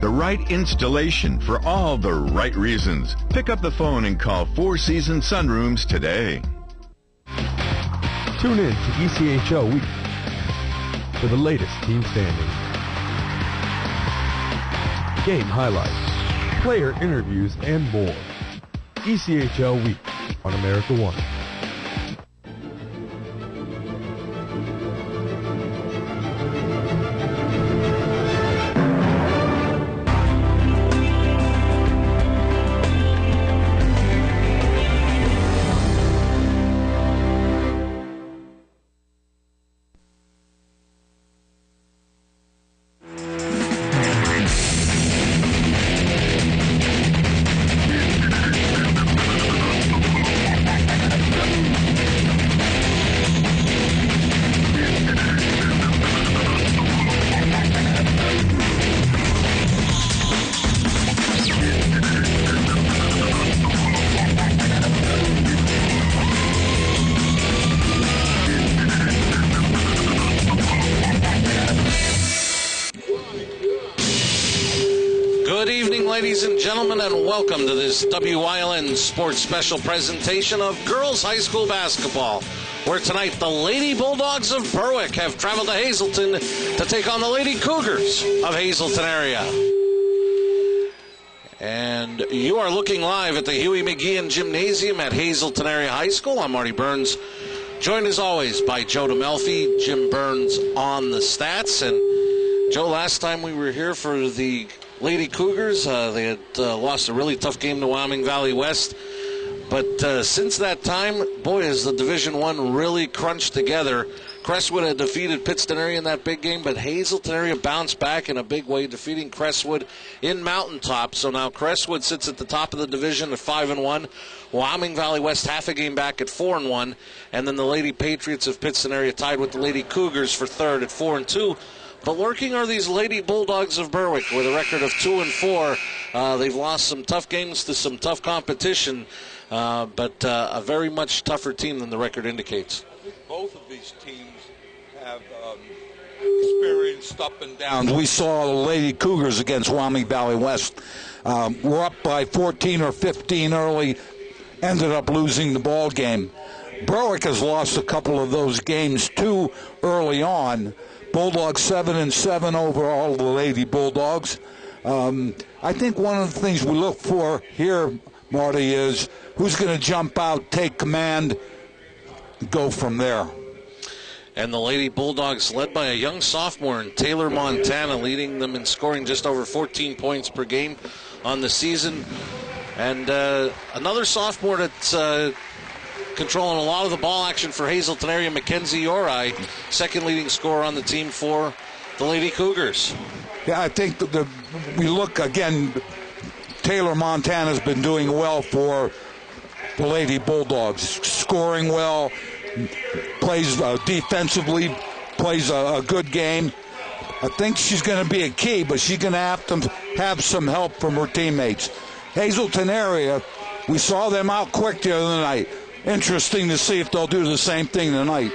The right installation for all the right reasons. Pick up the phone and call Four Seasons Sunrooms today. Tune in to ECHL Week for the latest team standings, game highlights, player interviews, and more. ECHL Week on America One. Ladies and gentlemen, and welcome to this WILN Sports Special presentation of girls high school basketball, where tonight the Lady Bulldogs of Berwick have traveled to Hazleton to take on the Lady Cougars of Hazleton area. And you are looking live at the Huey McGeehan Gymnasium at Hazleton Area High School. I'm Marty Burns, joined as always by Joe DeMelfi, Jim Burns on the stats. And Joe, last time we were here for the Lady Cougars, they had lost a really tough game to Wyoming Valley West. But since that time, boy, has the Division I really crunched together. Crestwood had defeated Pittston area in that big game, but Hazleton area bounced back in a big way, defeating Crestwood in Mountaintop. So now Crestwood sits at the top of the division at 5-1. Wyoming Valley West half a game back at 4-1. And then the Lady Patriots of Pittston area tied with the Lady Cougars for third at 4-2. But lurking are these Lady Bulldogs of Berwick with a record of 2-4. They've lost some tough games to some tough competition, but a very much tougher team than the record indicates. I think both of these teams have experienced up and downs. We saw the Lady Cougars against Wyoming Valley West. We're up by 14 or 15 early, ended up losing the ball game. Berwick has lost a couple of those games too early on. Bulldogs 7-7 overall, the Lady Bulldogs. I think one of the things we look for here, Marty, is who's going to jump out, take command, go from there. And the Lady Bulldogs led by a young sophomore in Taylor, Montana, leading them in scoring just over 14 points per game on the season. And another sophomore that's controlling a lot of the ball action for Hazleton area, Mackenzie Ori, second leading scorer on the team for the Lady Cougars. Yeah, I think we look again, Taylor, Montana's been doing well for the Lady Bulldogs, scoring well, plays defensively, plays a good game. I think she's going to be a key, but she's going to have to have some help from her teammates. Hazleton area, we saw them out quick the other night. Interesting to see if they'll do the same thing tonight.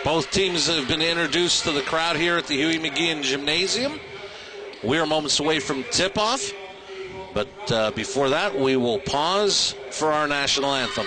Both teams have been introduced to the crowd here at the Huey McGeehan Gymnasium. We are moments away from tip-off, but before that, we will pause for our national anthem.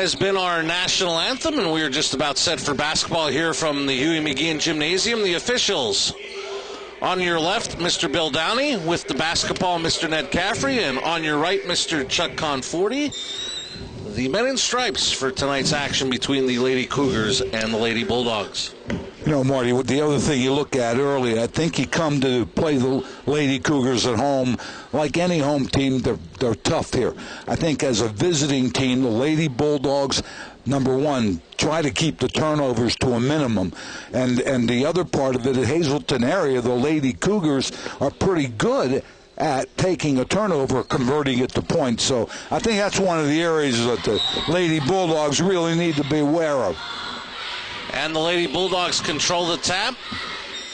has been our national anthem, and we are just about set for basketball here from the Huey McGeehan Gymnasium. The officials: on your left, Mr. Bill Downey; with the basketball, Mr. Ned Caffrey; and on your right, Mr. Chuck Conforti. The men in stripes for tonight's action between the Lady Cougars and the Lady Bulldogs. You know, Marty, the other thing you look at early, I think you come to play the Lady Cougars at home. Like any home team, they're tough here. I think as a visiting team, the Lady Bulldogs, number one, try to keep the turnovers to a minimum. And the other part of it, the Hazleton area, the Lady Cougars are pretty good at taking a turnover, converting it to points. So I think that's one of the areas that the Lady Bulldogs really need to be aware of. And the Lady Bulldogs control the tap.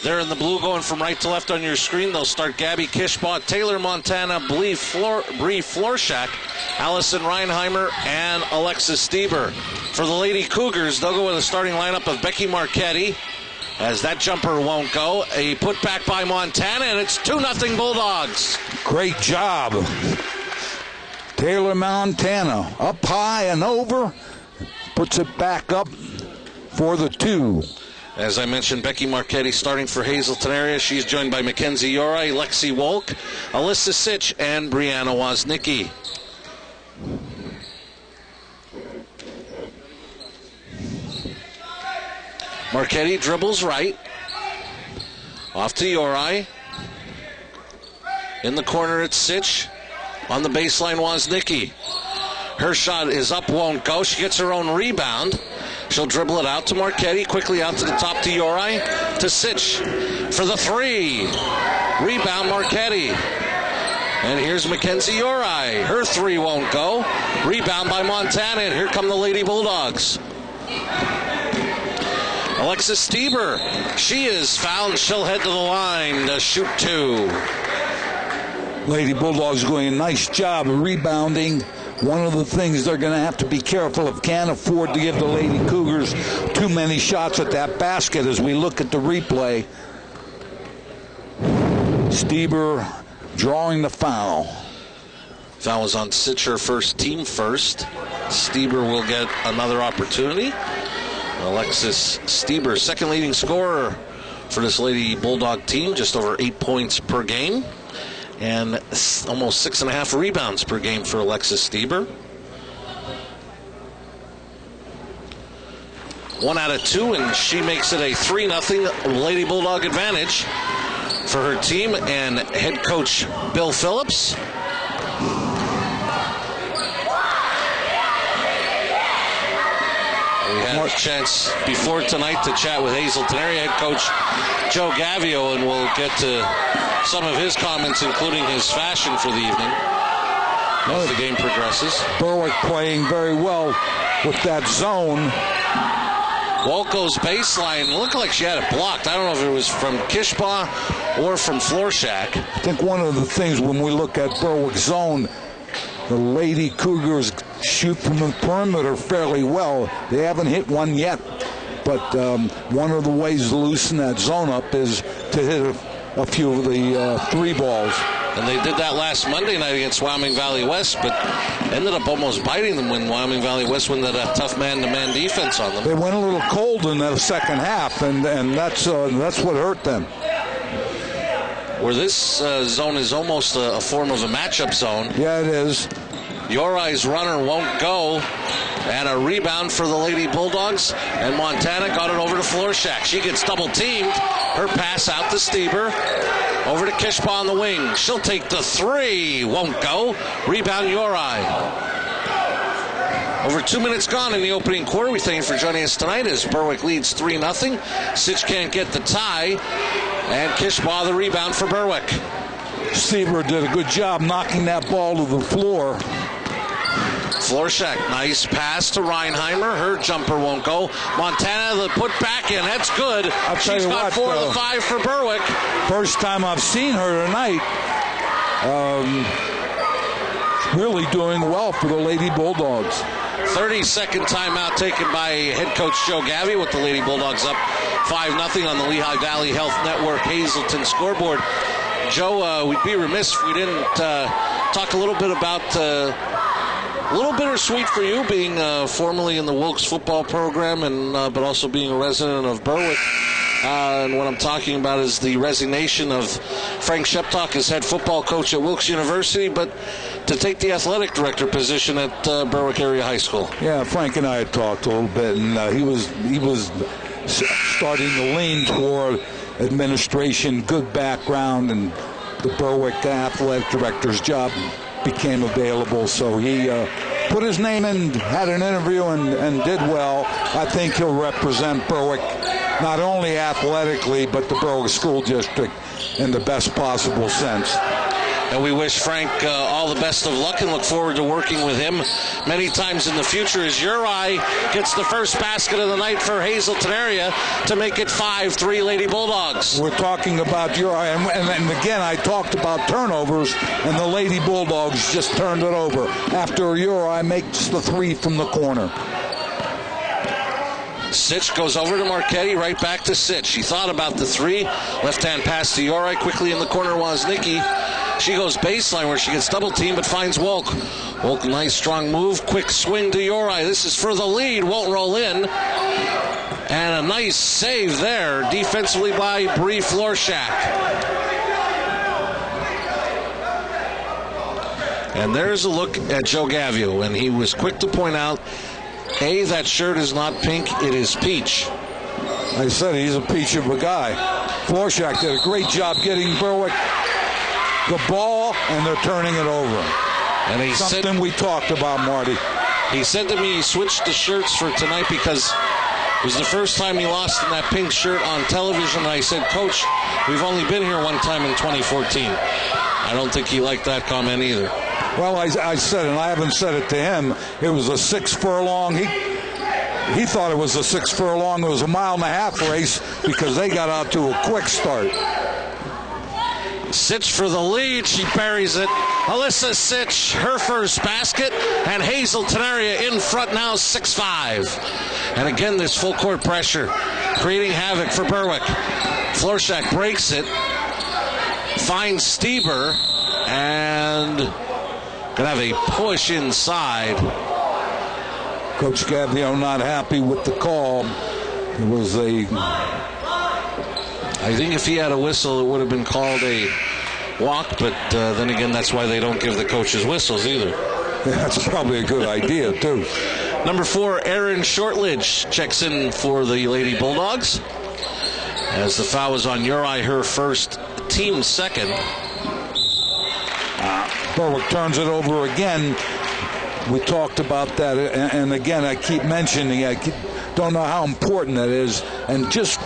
They're in the blue, going from right to left on your screen. They'll start Gabby Kishbaugh, Taylor Montana, Bree Florshak, Allison Reinheimer, and Alexis Stieber. For the Lady Cougars, they'll go with a starting lineup of Becky Marchetti, as that jumper won't go. A putback by Montana, and it's 2-0 Bulldogs. Great job. Taylor Montana up high and over, puts it back up for the 2. As I mentioned, Becky Marchetti starting for Hazleton area. She's joined by Mackenzie Yorai, Lexi Wolk, Alyssa Sitch, and Brianna Woznicki. Marchetti dribbles right. Off to Yorai. In the corner, it's Sitch. On the baseline, Woznicki. Her shot is up, won't go. She gets her own rebound. She'll dribble it out to Marchetti. Quickly out to the top to Yorai. To Sitch for the 3. Rebound, Marchetti. And here's Mackenzie Yorai. Her 3 won't go. Rebound by Montana. And here come the Lady Bulldogs. Alexis Stieber. She is fouled. She'll head to the line to shoot 2. Lady Bulldogs doing a nice job of rebounding. One of the things they're going to have to be careful of, can't afford to give the Lady Cougars too many shots at that basket as we look at the replay. Stieber drawing the foul. Foul was on Sitch, her first, team first. Stieber will get another opportunity. Alexis Stieber, second leading scorer for this Lady Bulldog team, just over 8 points per game. And almost 6.5 rebounds per game for Alexis Stieber. 1 out of 2, and she makes it a 3-0 Lady Bulldog advantage for her team and head coach Bill Phillips. We had a chance before tonight to chat with Hazleton area head coach Joe Gavio, and we'll get to some of his comments, including his fashion for the evening as the game progresses. Berwick playing very well with that zone. Walco's baseline looked like she had it blocked. I don't know if it was from Kishbaugh or from Florshak. I think one of the things when we look at Berwick zone, the Lady Cougars shoot from the perimeter fairly well. They haven't hit one yet, but one of the ways to loosen that zone up is to hit a few of the 3 balls. And they did that last Monday night against Wyoming Valley West, but ended up almost biting them when Wyoming Valley West went that tough man-to-man defense on them. They went a little cold in the second half, and that's what hurt them. Where this zone is almost a form of a matchup zone. Yeah, it is. Yorai's runner won't go. And a rebound for the Lady Bulldogs. And Montana got it over to Florshak. She gets double-teamed. Her pass out to Stieber. Over to Kishbaugh on the wing. She'll take the 3. Won't go. Rebound Yorai. Over 2 minutes gone in the opening quarter. We thank you for joining us tonight as Berwick leads 3-0. Sitch can't get the tie. And Kishbaugh the rebound for Berwick. Stieber did a good job knocking that ball to the floor. Florshak, nice pass to Reinheimer. Her jumper won't go. Montana, the put back in. That's good. She's got 4 of the 5 for Berwick. First time I've seen her tonight. Really doing well for the Lady Bulldogs. 30-second timeout taken by head coach Joe Gavy with the Lady Bulldogs up 5-0 on the Lehigh Valley Health Network Hazleton scoreboard. Joe, we'd be remiss if we didn't talk a little bit about A little bittersweet for you, being formerly in the Wilkes football program, and but also being a resident of Berwick. And what I'm talking about is the resignation of Frank Sheptock as head football coach at Wilkes University, but to take the athletic director position at Berwick Area High School. Yeah, Frank and I had talked a little bit, and he was starting to lean toward administration, good background, and the Berwick athletic director's job became available, so he put his name in, had an interview, and did well. I think he'll represent Berwick not only athletically, but the Berwick School District in the best possible sense. And we wish Frank all the best of luck and look forward to working with him many times in the future as Uri gets the first basket of the night for Hazleton area to make it 5-3 Lady Bulldogs. We're talking about Uri, and again, I talked about turnovers, and the Lady Bulldogs just turned it over after Uri makes the three from the corner. Sitch goes over to Marchetti, right back to Sitch. She thought about the three. Left-hand pass to Uri. Quickly in the corner was Nikki. She goes baseline where she gets double-teamed but finds Wolk. Wolk, nice strong move. Quick swing to Uri. This is for the lead. Won't roll in. And a nice save there defensively by Bree Florshak. And there's a look at Joe Gavio, and he was quick to point out, A, that shirt is not pink, it is peach. I said he's a peach of a guy. Florshak did a great job getting Berwick the ball, and they're turning it over. And he Something we talked about, Marty. He said to me he switched the shirts for tonight because it was the first time he lost in that pink shirt on television. And I said, Coach, we've only been here one time in 2014. I don't think he liked that comment either. Well, I said, and I haven't said it to him, it was a 6 furlong. He thought it was a 6 furlong. It was a 1.5 race because they got out to a quick start. Sitch for the lead. She buries it. Alyssa Sitch, her first basket, and Hazleton area in front now 6-5. And again, this full court pressure creating havoc for Berwick. Florshak breaks it, finds Stieber, and gonna have a push inside. Coach Gavio not happy with the call. It was I think if he had a whistle, it would have been called a walk, but then again, that's why they don't give the coaches whistles either. That's probably a good idea, too. Number 4, Erin Shortledge checks in for the Lady Bulldogs. As the foul was on Uri, her first, team second. Berwick turns it over again. We talked about that, and again, I keep mentioning, don't know how important that is, and just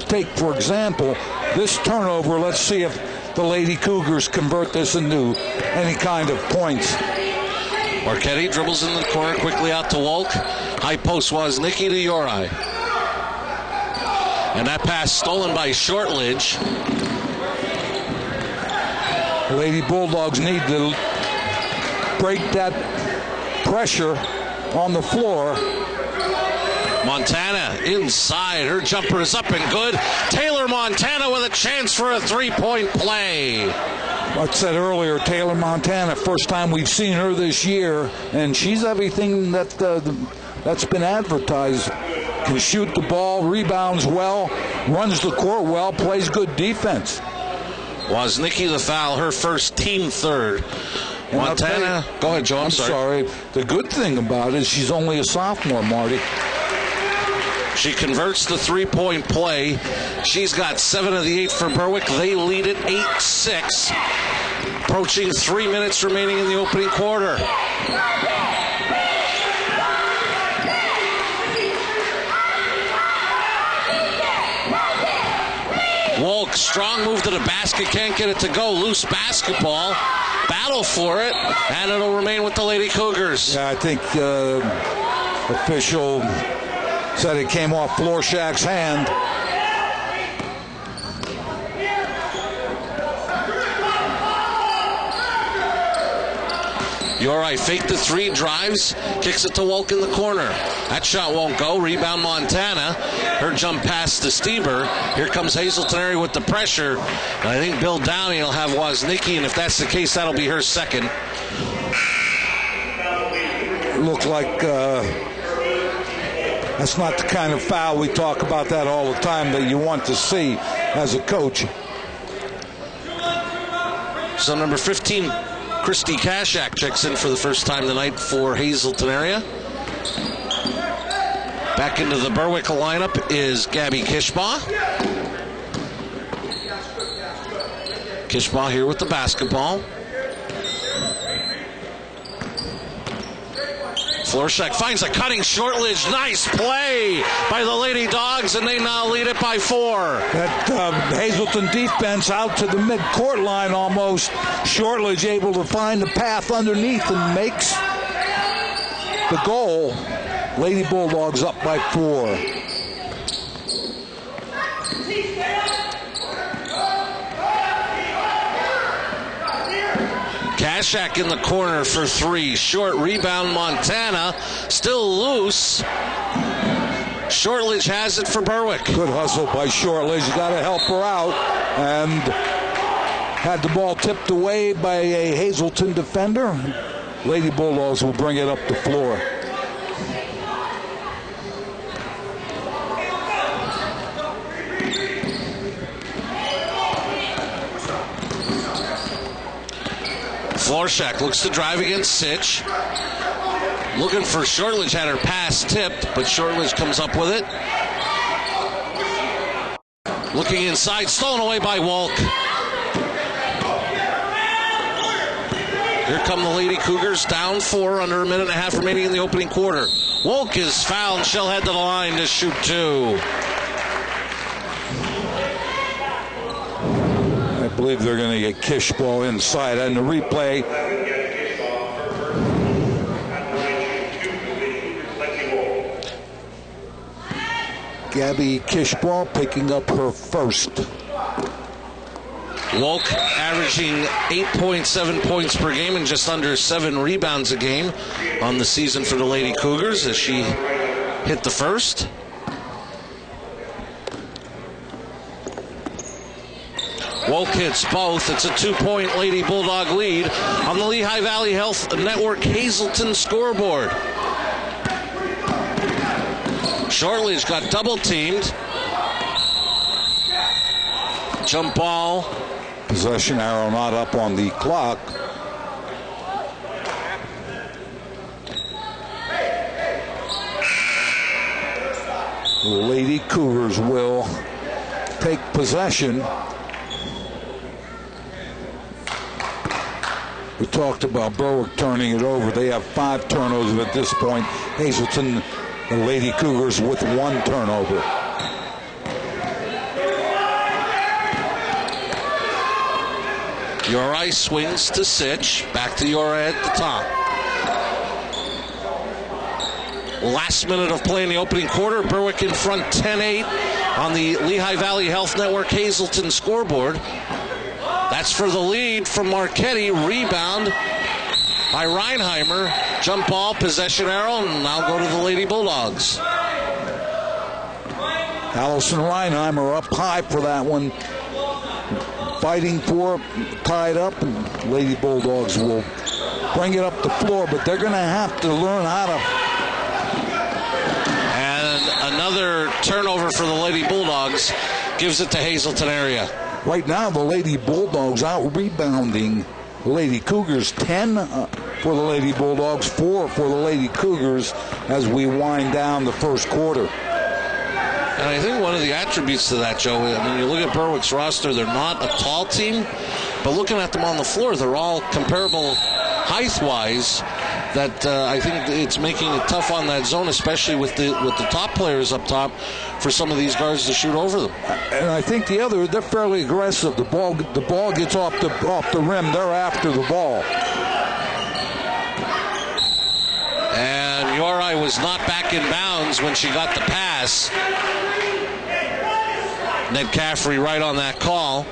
take, for example, this turnover. Let's see if the Lady Cougars convert this into any kind of points. Marchetti dribbles in the corner, quickly out to Wolk. High post was Nikki to Uri. And that pass stolen by Shortledge. The Lady Bulldogs need to break that pressure on the floor. Montana inside. Her jumper is up and good. Taylor Montana with a chance for a three-point play. I said earlier, Taylor Montana, first time we've seen her this year, and she's everything that's been advertised. Can shoot the ball, rebounds well, runs the court well, plays good defense. Woznicki the foul, her first, team third. And Montana, go ahead, Joe. I'm sorry. The good thing about it is she's only a sophomore, Marty. She converts the three-point play. She's got 7 of the 8 for Berwick. They lead it 8-6. Approaching 3 minutes remaining in the opening quarter. Wolk, strong move to the basket, can't get it to go. Loose basketball. Battle for it, and it'll remain with the Lady Cougars. Yeah, I think official said it came off Florshak's hand. Uri faked the three, drives, kicks it to Wolk in the corner. That shot won't go. Rebound Montana. Her jump pass to Stieber. Here comes Hazleton area with the pressure. And I think Bill Downey will have Woznicki, and if that's the case, that'll be her second. looked like that's not the kind of foul. We talk about that all the time that you want to see as a coach. So number 15, Christy Kashak, checks in for the first time tonight for Hazleton area. Back into the Berwick lineup is Gabby Kishbaugh. Kishbaugh here with the basketball. Florshak finds a cutting Shortledge. Nice play by the Lady Dogs, and they now lead it by 4. That Hazleton defense out to the mid-court line almost. Shortledge able to find the path underneath and makes the goal. Lady Bulldogs up by 4. Kashak in the corner for 3. Short rebound, Montana. Still loose. Shortledge has it for Berwick. Good hustle by Shortledge. You got to help her out. And had the ball tipped away by a Hazleton defender. Lady Bulldogs will bring it up the floor. Florshak looks to drive against Sitch. Looking for Shortledge, had her pass tipped, but Shortledge comes up with it. Looking inside, stolen away by Wolk. Here come the Lady Cougars, down 4, under a minute and a half remaining in the opening quarter. Wolk is fouled, and she'll head to the line to shoot 2. I believe they're going to get Kishbaugh inside. And the replay, Gabby Kishbaugh picking up her first. Wolk averaging 8.7 points per game and just under 7 rebounds a game on the season for the Lady Cougars as she hit the first. Wolk hits both. It's a 2-point Lady Bulldog lead on the Lehigh Valley Health Network Hazleton scoreboard. Shortledge got double teamed. Jump ball. Possession arrow not up on the clock. The Lady Cougars will take possession. We talked about Berwick turning it over. They have 5 turnovers at this point. Hazleton, the Lady Cougars, with 1 turnover. Uri swings to Sitch. Back to Uri at the top. Last minute of play in the opening quarter. Berwick in front 10-8 on the Lehigh Valley Health Network Hazleton scoreboard. That's for the lead from Marchetti. Rebound by Reinheimer. Jump ball, possession arrow, and now go to the Lady Bulldogs. Allison Reinheimer up high for that one. Fighting for, tied up, and Lady Bulldogs will bring it up the floor, but they're going to have to learn how to. And another turnover for the Lady Bulldogs gives it to Hazleton area. Right now, the Lady Bulldogs out rebounding the Lady Cougars. 10 for the Lady Bulldogs, 4 for the Lady Cougars as we wind down the first quarter. And I think one of the attributes to that, Joe, I mean, you look at Berwick's roster, they're not a tall team, but looking at them on the floor, they're all comparable height-wise. That I think it's making it tough on that zone, especially with the top players up top, for some of these guards to shoot over them. And I think they're fairly aggressive. The ball gets off the rim. They're after the ball. And Uri was not back in bounds when she got the pass. Ned Caffrey right on that call.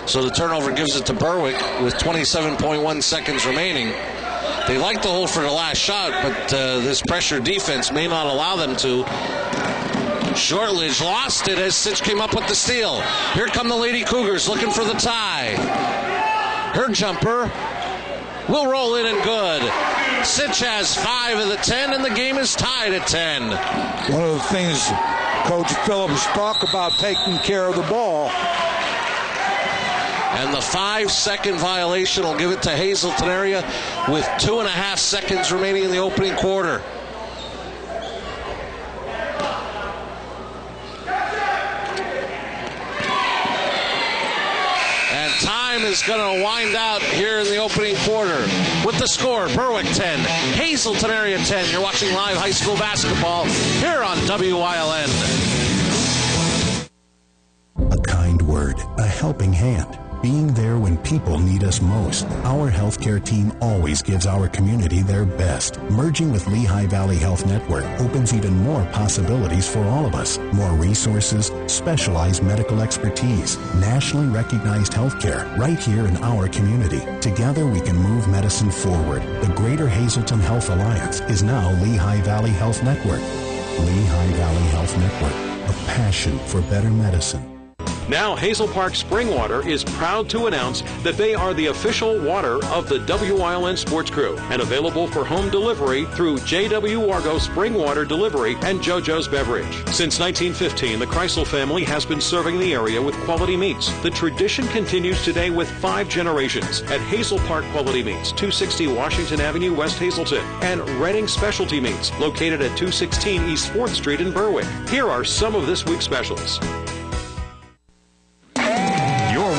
So the turnover gives it to Berwick with 27.1 seconds remaining. They like to hold for the last shot, but this pressure defense may not allow them to. Shortledge lost it as Sitch came up with the steal. Here come the Lady Cougars looking for the tie. Her jumper will roll in and good. Sitch has 5 of the 10, and the game is tied at 10. One of the things Coach Phillips talked about, taking care of the ball. And the 5-second violation will give it to Hazleton area with 2.5 seconds remaining in the opening quarter. And time is going to wind out here in the opening quarter with the score, Berwick 10, Hazleton area 10. You're watching live high school basketball here on WILN. A kind word, a helping hand. Being there when people need us most. Our healthcare team always gives our community their best. Merging with Lehigh Valley Health Network opens even more possibilities for all of us. More resources, specialized medical expertise, nationally recognized healthcare right here in our community. Together we can move medicine forward. The Greater Hazleton Health Alliance is now Lehigh Valley Health Network. Lehigh Valley Health Network, a passion for better medicine. Now, Hazel Park Spring Water is proud to announce that they are the official water of the WILN Sports Crew and available for home delivery through J.W. Wargo Spring Water Delivery and JoJo's Beverage. Since 1915, the Kreisel family has been serving the area with quality meats. The tradition continues today with 5 generations at Hazel Park Quality Meats, 260 Washington Avenue, West Hazleton, and Redding Specialty Meats, located at 216 East 4th Street in Berwick. Here are some of this week's specials.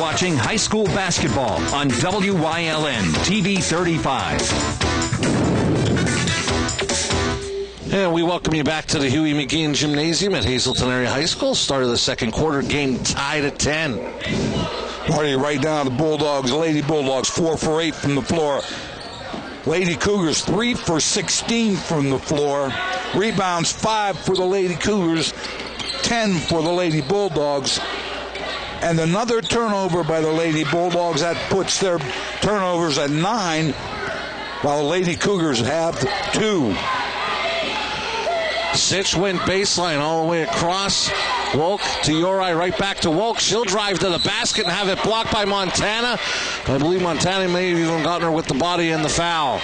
Watching high school basketball on WILN TV 35. And we welcome you back to the Huey McGeehan Gymnasium at Hazleton Area High School. Start of the second quarter, game tied at 10. Marty, right down the Bulldogs, Lady Bulldogs, 4 for 8 from the floor. Lady Cougars, 3 for 16 from the floor. Rebounds, 5 for the Lady Cougars, 10 for the Lady Bulldogs. And another turnover by the Lady Bulldogs. That puts their turnovers at 9, while the Lady Cougars have 2. Sitch went baseline all the way across. Wolk to Uri, right back to Wolk. She'll drive to the basket and have it blocked by Montana. I believe Montana may have even gotten her with the body and the foul.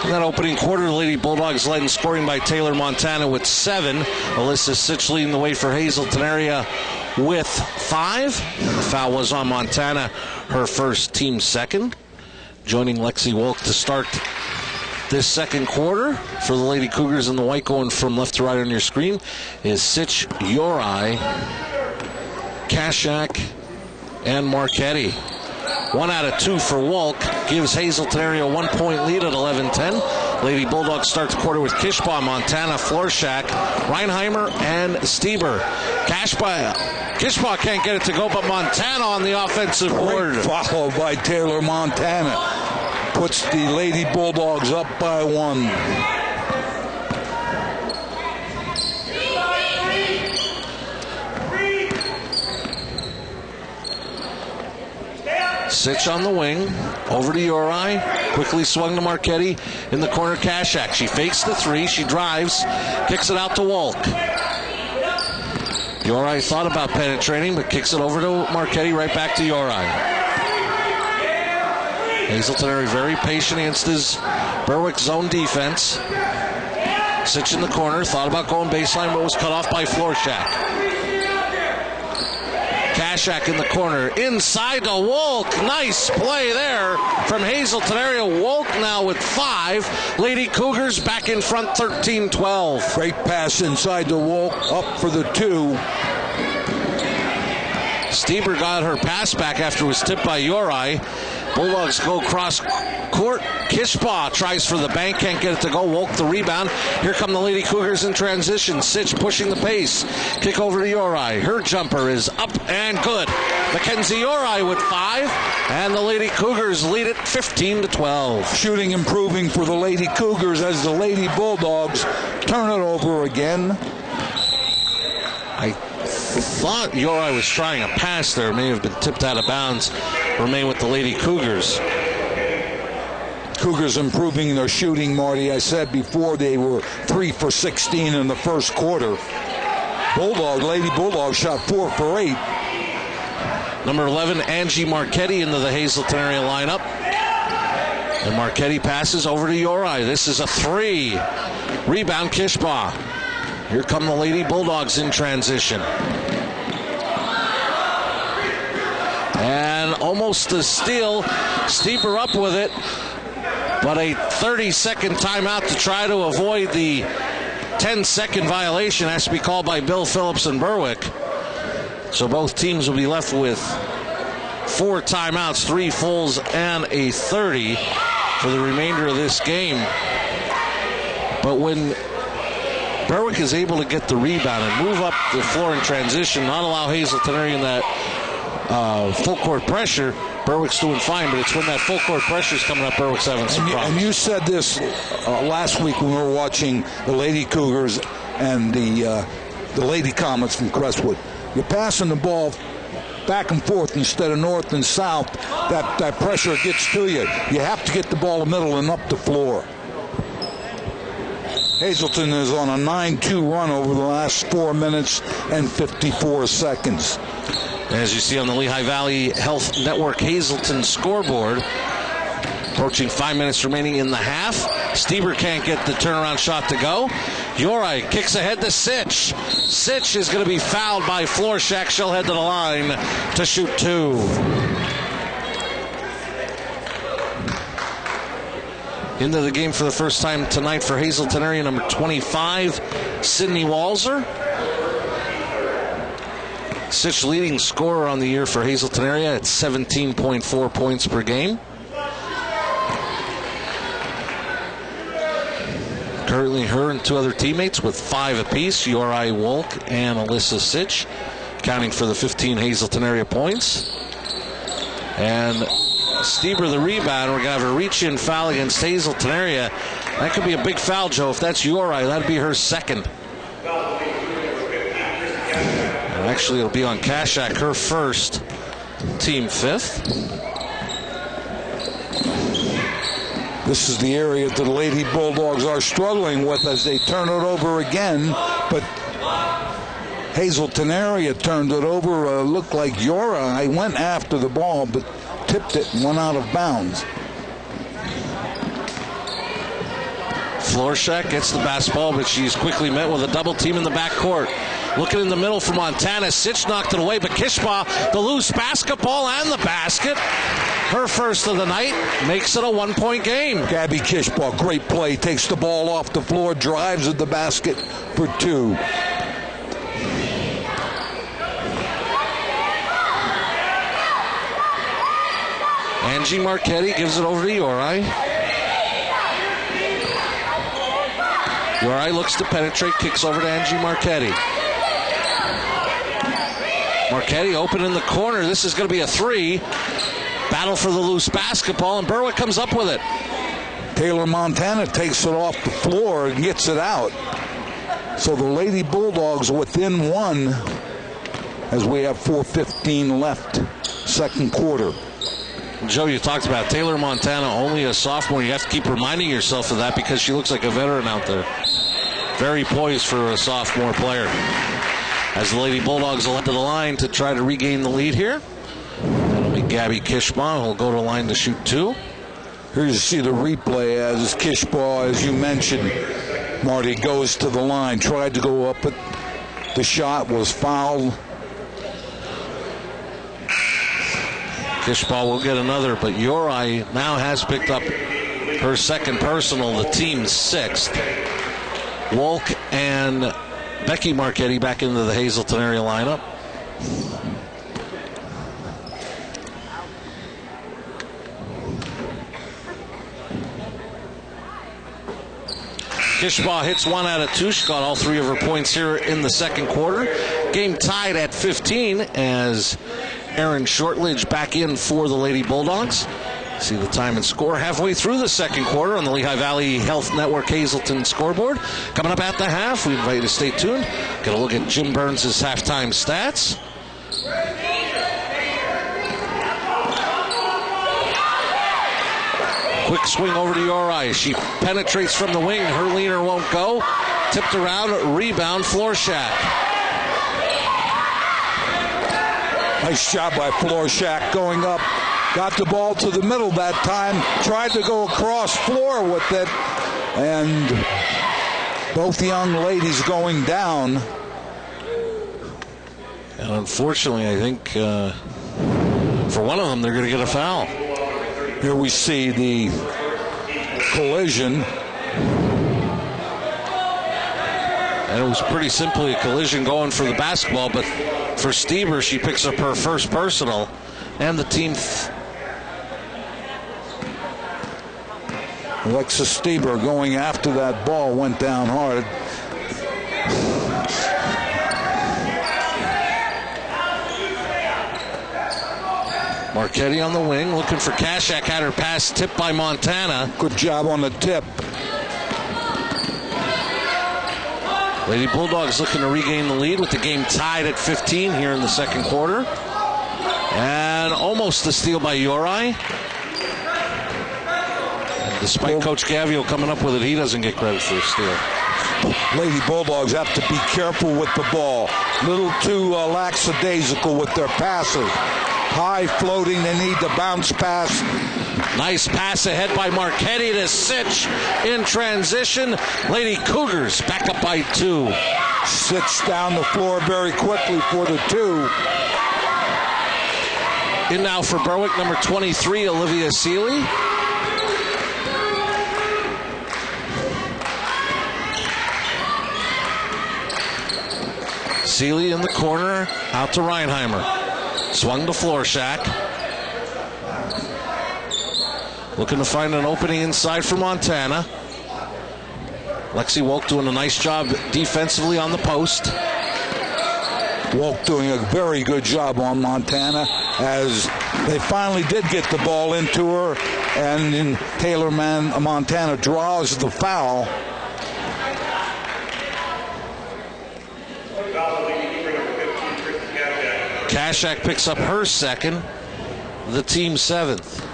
In that opening quarter, the Lady Bulldogs led in scoring by Taylor Montana with 7. Alyssa Sitch leading the way for Hazleton area with 5. The foul was on Montana, her first, team second. Joining Lexi Wolk to start this second quarter for the Lady Cougars in the white, going from left to right on your screen, is Sitch, Uri, Kashak, and Marchetti. 1 out of 2 for Wolk gives Hazleton area a 1-point lead at 11-10. Lady Bulldogs start the quarter with Kishbaugh, Montana, Florschak, Reinheimer, and Stieber. Kishbaugh can't get it to go, but Montana on the offensive board. Foul by Taylor Montana puts the Lady Bulldogs up by 1. Sitch on the wing, over to Uri, quickly swung to Marchetti, in the corner Kashak. She fakes the 3, she drives, kicks it out to Wolk. Uri thought about penetrating, but kicks it over to Marchetti, right back to Uri. Hazleton area very patient against his Berwick zone defense. Sitch in the corner, thought about going baseline, but was cut off by Florschak. Kashak in the corner, inside to Wolk. Nice play there from Hazleton area. Wolk now with 5. Lady Cougars back in front, 13-12. Great pass inside to Wolk, up for the 2. Stieber got her pass back after it was tipped by Uri. Bulldogs go cross court. Kishbaugh tries for the bank, can't get it to go. Wolk the rebound. Here come the Lady Cougars in transition. Sitch pushing the pace. Kick over to Uri. Her jumper is up and good. Mackenzie Uri with 5, and the Lady Cougars lead it 15-12. Shooting improving for the Lady Cougars as the Lady Bulldogs turn it over again. I thought Uri was trying a pass there. May have been tipped out of bounds. Remain with the Lady Cougars. Cougars improving their shooting, Marty. I said before they were 3 for 16 in the first quarter. Lady Bulldogs shot 4 for 8. Number 11, Angie Marchetti into the Hazleton area lineup. And Marchetti passes over to Uri. This is a 3. Rebound, Kishbaugh. Here come the Lady Bulldogs in transition. And almost a steal. Steeper up with it. But a 30-second timeout to try to avoid the 10-second violation has to be called by Bill Phillips and Berwick. So both teams will be left with 4 timeouts, 3 fulls, and a 30 for the remainder of this game. But when Berwick is able to get the rebound and move up the floor in transition, not allow Hazleton in that full court pressure, Berwick's doing fine, but it's when that full court pressure is coming up, Berwick's having some problems. And you said this last week when we were watching the Lady Cougars and the Lady Comets from Crestwood. You're passing the ball back and forth instead of north and south. That pressure gets to you. You have to get the ball in the middle and up the floor. Hazleton is on a 9-2 run over the last 4 minutes and 54 seconds. As you see on the Lehigh Valley Health Network Hazleton scoreboard, approaching 5 minutes remaining in the half. Stieber can't get the turnaround shot to go. Uri kicks ahead to Sitch. Sitch is going to be fouled by Florschak. She'll head to the line to shoot 2. Into the game for the first time tonight for Hazleton area number 25, Sydney Walzer. Sitch leading scorer on the year for Hazleton area at 17.4 points per game. Currently her and 2 other teammates with 5 apiece, Uri Wolk and Alyssa Sitch, counting for the 15 Hazleton area points. And Stieber the rebound. We're going to have a reach-in foul against Hazleton area. That could be a big foul, Joe. If that's Uri, that'd be her second. And actually, it'll be on Kashak, her first, team 5th. This is the area that the Lady Bulldogs are struggling with as they turn it over again. But Hazleton area turned it over. Looked like Uri went after the ball, but tipped it and went out of bounds. Florschak gets the basketball, but she's quickly met with a double team in the backcourt. Looking in the middle for Montana. Sitch knocked it away, but Kishbaugh, the loose basketball and the basket. Her first of the night, makes it a 1-point game. Gabby Kishbaugh, great play. Takes the ball off the floor, drives at the basket for 2. Angie Marchetti gives it over to Uri. Uri looks to penetrate, kicks over to Angie Marchetti. Marchetti open in the corner. This is going to be a 3. Battle for the loose basketball, and Berwick comes up with it. Taylor Montana takes it off the floor and gets it out. So the Lady Bulldogs within 1 as we have 4:15 left, second quarter. Joe, you talked about Taylor Montana, only a sophomore. You have to keep reminding yourself of that because she looks like a veteran out there. Very poised for a sophomore player. As the Lady Bulldogs will head to the line to try to regain the lead here. That'll be Gabby Kishbaugh, who'll go to the line to shoot 2. Here you see the replay as Kishbaugh, as you mentioned, Marty, goes to the line. Tried to go up, but the shot was fouled. Kishbaugh will get another, but Uri now has picked up her second personal, the team's 6th. Wolk and Becky Marchetti back into the Hazleton area lineup. Kishbaugh hits 1 out of 2. She got all 3 of her points here in the second quarter. Game tied at 15 as Aaron Shortledge back in for the Lady Bulldogs. See the time and score halfway through the second quarter on the Lehigh Valley Health Network Hazleton scoreboard. Coming up at the half, we invite you to stay tuned. Get a look at Jim Burns' halftime stats. Quick swing over to Uri. She penetrates from the wing. Her leaner won't go. Tipped around, rebound, Florschak. Nice job by Florschak going up got the ball to the middle that time, tried to go across floor with it, and both young ladies going down. And unfortunately, I think for one of them, they're going to get a foul. Here we see the collision. And it was pretty simply a collision going for the basketball, but for Stieber, she picks up her first personal, and the team... Alexis Stieber going after that ball, went down hard. Marchetti on the wing, looking for Kashak, had her pass tipped by Montana. Good job on the tip. Lady Bulldogs looking to regain the lead with the game tied at 15 here in the second quarter. And almost a steal by Uri. And despite Coach Gavio coming up with it, he doesn't get credit for a steal. Lady Bulldogs have to be careful with the ball. Little too lackadaisical with their passes. High floating, they need the bounce pass. Nice pass ahead by Marchetti to Sitch in transition. Lady Cougars back up by 2. Sits down the floor very quickly for the 2. In now for Berwick, number 23, Olivia Seeley. Seeley in the corner, out to Reinheimer. Swung to Florshack. Looking to find an opening inside for Montana. Lexi Wolk doing a nice job defensively on the post. Wolk doing a very good job on Montana as they finally did get the ball into her, and then Taylor Montana draws the foul. Kashak picks up her second, the team 7th.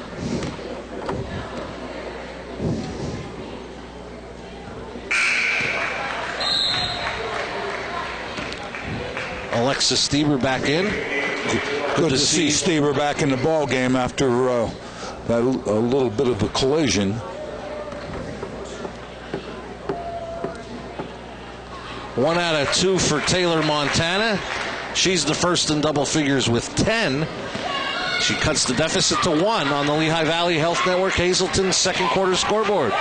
Alexis Stieber back in. Good to see Stieber back in the ball game after that a little bit of a collision. One out of 2 for Taylor Montana. She's the first in double figures with 10. She cuts the deficit to 1 on the Lehigh Valley Health Network Hazleton second quarter scoreboard.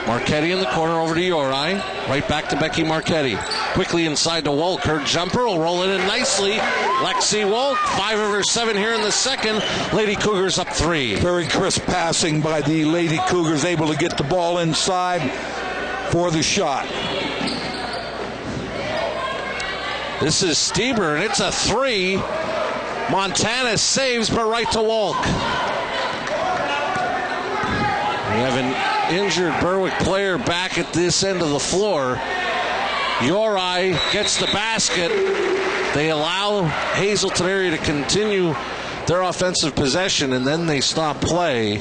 Marchetti in the corner over to Uri. Right back to Becky Marchetti. Quickly inside to Wolk. Her jumper will roll it in nicely. Lexi Wolk, 5 of her 7 here in the second. Lady Cougars up 3. Very crisp passing by the Lady Cougars, able to get the ball inside for the shot. This is Stieber, and it's a 3. Montana saves, but right to Wolk. We have an injured Berwick player back at this end of the floor. Uri gets the basket. They allow Hazleton area to continue their offensive possession, and then they stop play.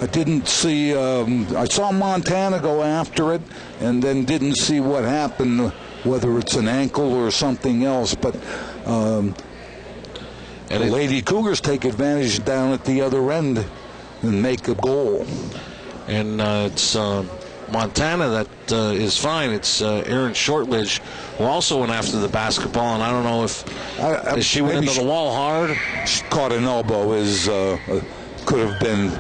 I didn't see, I saw Montana go after it, and then didn't see what happened, whether it's an ankle or something else. But the Lady Cougars take advantage down at the other end and make a goal. And it's Montana that is fine. It's Erin Shortledge who also went after the basketball, and I don't know if she went into the wall hard. She caught an elbow, could have been.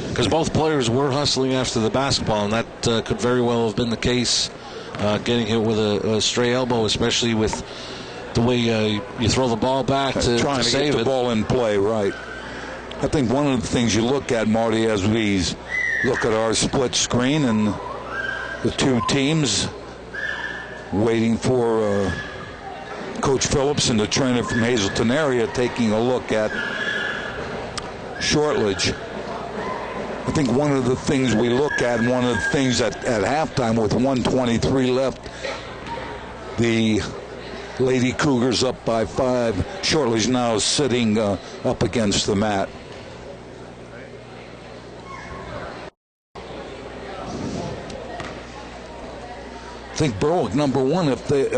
Because both players were hustling after the basketball, and that could very well have been the case, getting hit with a stray elbow, especially with the way you throw the ball back to trying to save get the it. ball in play, right. I think one of the things you look at, Marty, as we look at our split screen and the two teams waiting for Coach Phillips and the trainer from Hazleton area taking a look at Shortledge. I think one of the things we look at, and one of the things at halftime with 1:23 left, the Lady Cougars up by 5. Shortledge now sitting up against the mat. think Berwick, number one, if they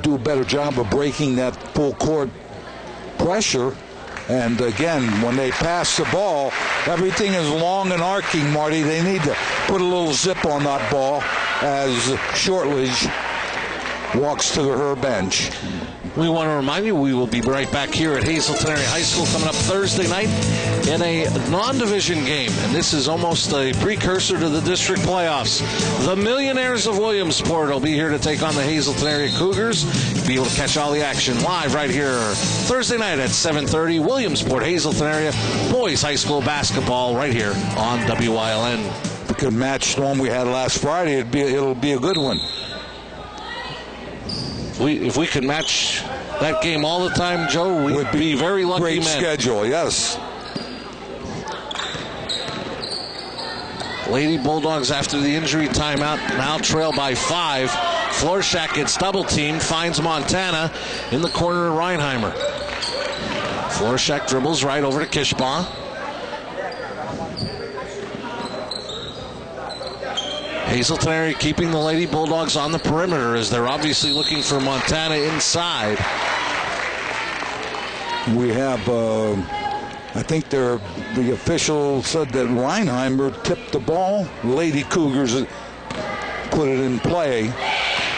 do a better job of breaking that full court pressure. And again, when they pass the ball, everything is long and arcing, Marty. They need to put a little zip on that ball as Shortledge walks to her bench. We want to remind you, we will be right back here at Hazleton Area High School coming up Thursday night in a non-division game. And this is almost a precursor to the district playoffs. The Millionaires of Williamsport will be here to take on the Hazleton Area Cougars. You'll be able to catch all the action live right here Thursday night at 7:30. Williamsport, Hazleton Area Boys High School basketball right here on WYLN. If we could match the one we had last Friday, it'll be a good one. If we could match that game all the time, Joe, we'd be very lucky. Great men. schedule, yes. Lady Bulldogs, after the injury timeout, now trail by 5. Florshack gets double teamed, finds Montana in the corner of Reinheimer. Florshack dribbles right over to Kishbaugh. Hazleton Area keeping the Lady Bulldogs on the perimeter as they're obviously looking for Montana inside. We have, I think the official said that Reinheimer tipped the ball. Lady Cougars put it in play.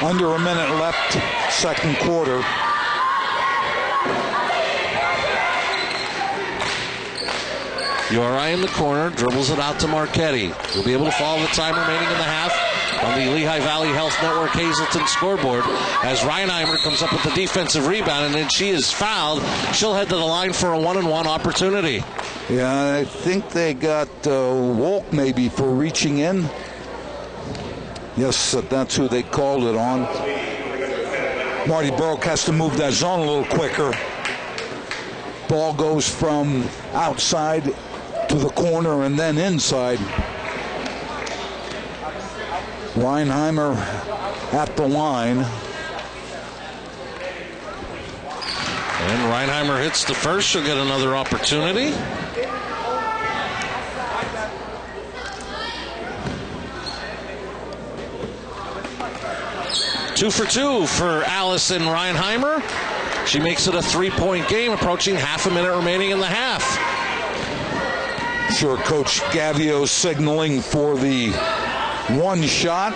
Under a minute left, second quarter. Uri in the corner, dribbles it out to Marchetti. You'll be able to follow the time remaining in the half on the Lehigh Valley Health Network Hazleton scoreboard as Reinheimer comes up with the defensive rebound, and then she is fouled. She'll head to the line for a 1-and-1 opportunity. Yeah, I think they got Wolk maybe for reaching in. Yes, that's who they called it on. Marty Berwick has to move that zone a little quicker. Ball goes from outside to the corner and then inside. Reinheimer at the line. And Reinheimer hits the first. She'll get another opportunity. Two for two for Allison Reinheimer. She makes it a 3-point game, approaching half a minute remaining in the half. Sure, Coach Gavio signaling for the one shot.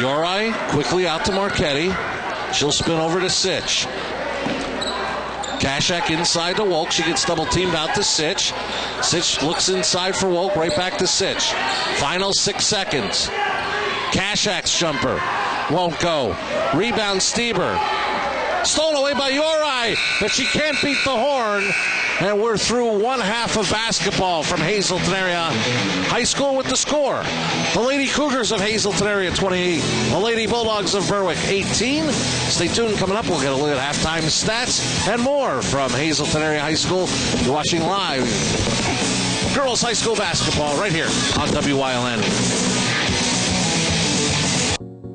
Uri quickly out to Marchetti. She'll spin over to Sitch. Kashak inside to Wolk. She gets double teamed out to Sitch. Sitch looks inside for Wolk, right back to Sitch. Final 6 seconds. Kashak's jumper won't go. Rebound Stieber. Stolen away by Uri, but she can't beat the horn. And we're through one half of basketball from Hazleton Area High School with the score. The Lady Cougars of Hazleton Area 28, the Lady Bulldogs of Berwick 18. Stay tuned. Coming up, we'll get a look at halftime stats and more from Hazleton Area High School. You're watching live girls high school basketball right here on WYLN.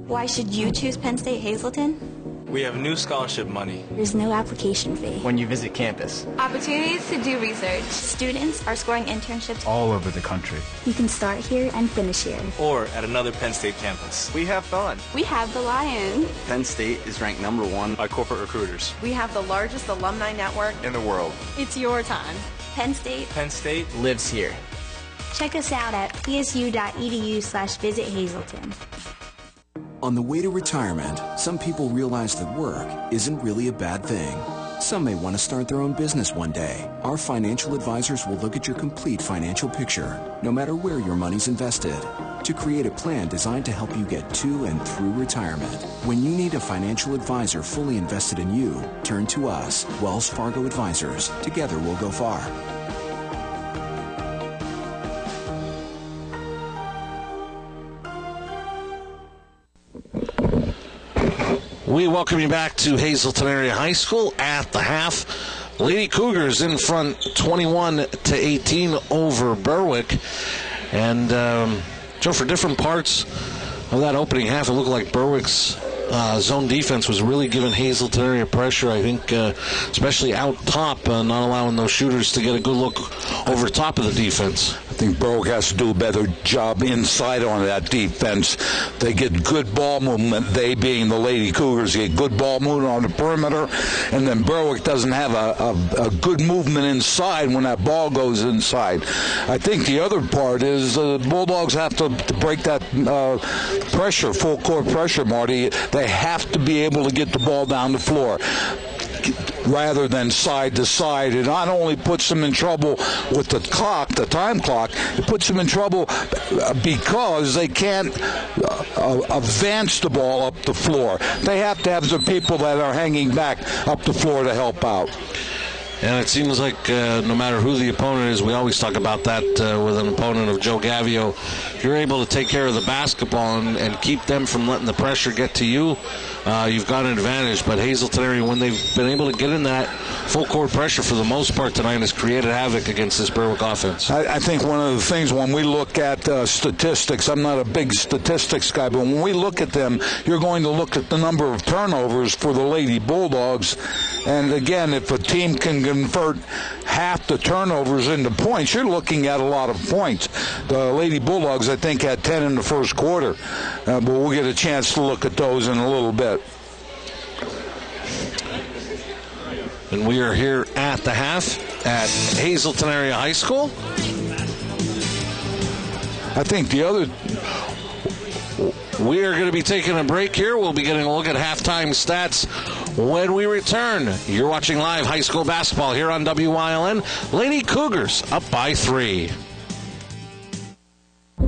Why should you choose Penn State Hazleton? We have new scholarship money. There's no application fee. When you visit campus. Opportunities to do research. Students are scoring internships all over the country. You can start here and finish here. Or at another Penn State campus. We have fun. We have the Lions. Penn State is ranked #1 by corporate recruiters. We have the largest alumni network in the world. It's your time. Penn State. Penn State lives here. Check us out at psu.edu/visit-Hazleton. On the way to retirement, some people realize that work isn't really a bad thing. Some may want to start their own business one day. Our financial advisors will look at your complete financial picture, no matter where your money's invested, to create a plan designed to help you get to and through retirement. When you need a financial advisor fully invested in you, turn to us, Wells Fargo Advisors. Together we'll go far. We welcome you back to Hazleton Area High School at the half. Lady Cougars in front 21-18 over Berwick. And, Joe, for different parts of that opening half, it looked like Berwick's zone defense was really giving Hazleton area pressure. I think, especially out top, not allowing those shooters to get a good look over top of the defense. I think Berwick has to do a better job inside on that defense. They get good ball movement, they being the Lady Cougars, get good ball movement on the perimeter, and then Berwick doesn't have a good movement inside when that ball goes inside. I think the other part is the Bulldogs have to break that pressure, full court pressure, Marty. They have to be able to get the ball down the floor rather than side to side. It not only puts them in trouble with the clock, the time clock, it puts them in trouble because they can't advance the ball up the floor. They have to have the people that are hanging back up the floor to help out. And it seems like no matter who the opponent is, we always talk about that with an opponent of Joe Gavio. If you're able to take care of the basketball and keep them from letting the pressure get to you, you've got an advantage. But Hazleton area, when they've been able to get in that full court pressure for the most part tonight, has created havoc against this Berwick offense. I think one of the things when we look at statistics, I'm not a big statistics guy, but when we look at them, you're going to look at the number of turnovers for the Lady Bulldogs. And again, if a team can convert half the turnovers into points, you're looking at a lot of points. The Lady Bulldogs, I think, had 10 in the first quarter, but we'll get a chance to look at those in a little bit. And we are here at the half at Hazleton Area High School. I think the other... We are going to be taking a break here. We'll be getting a look at halftime stats when we return. You're watching live high school basketball here on WYLN. Lady Cougars up by 3.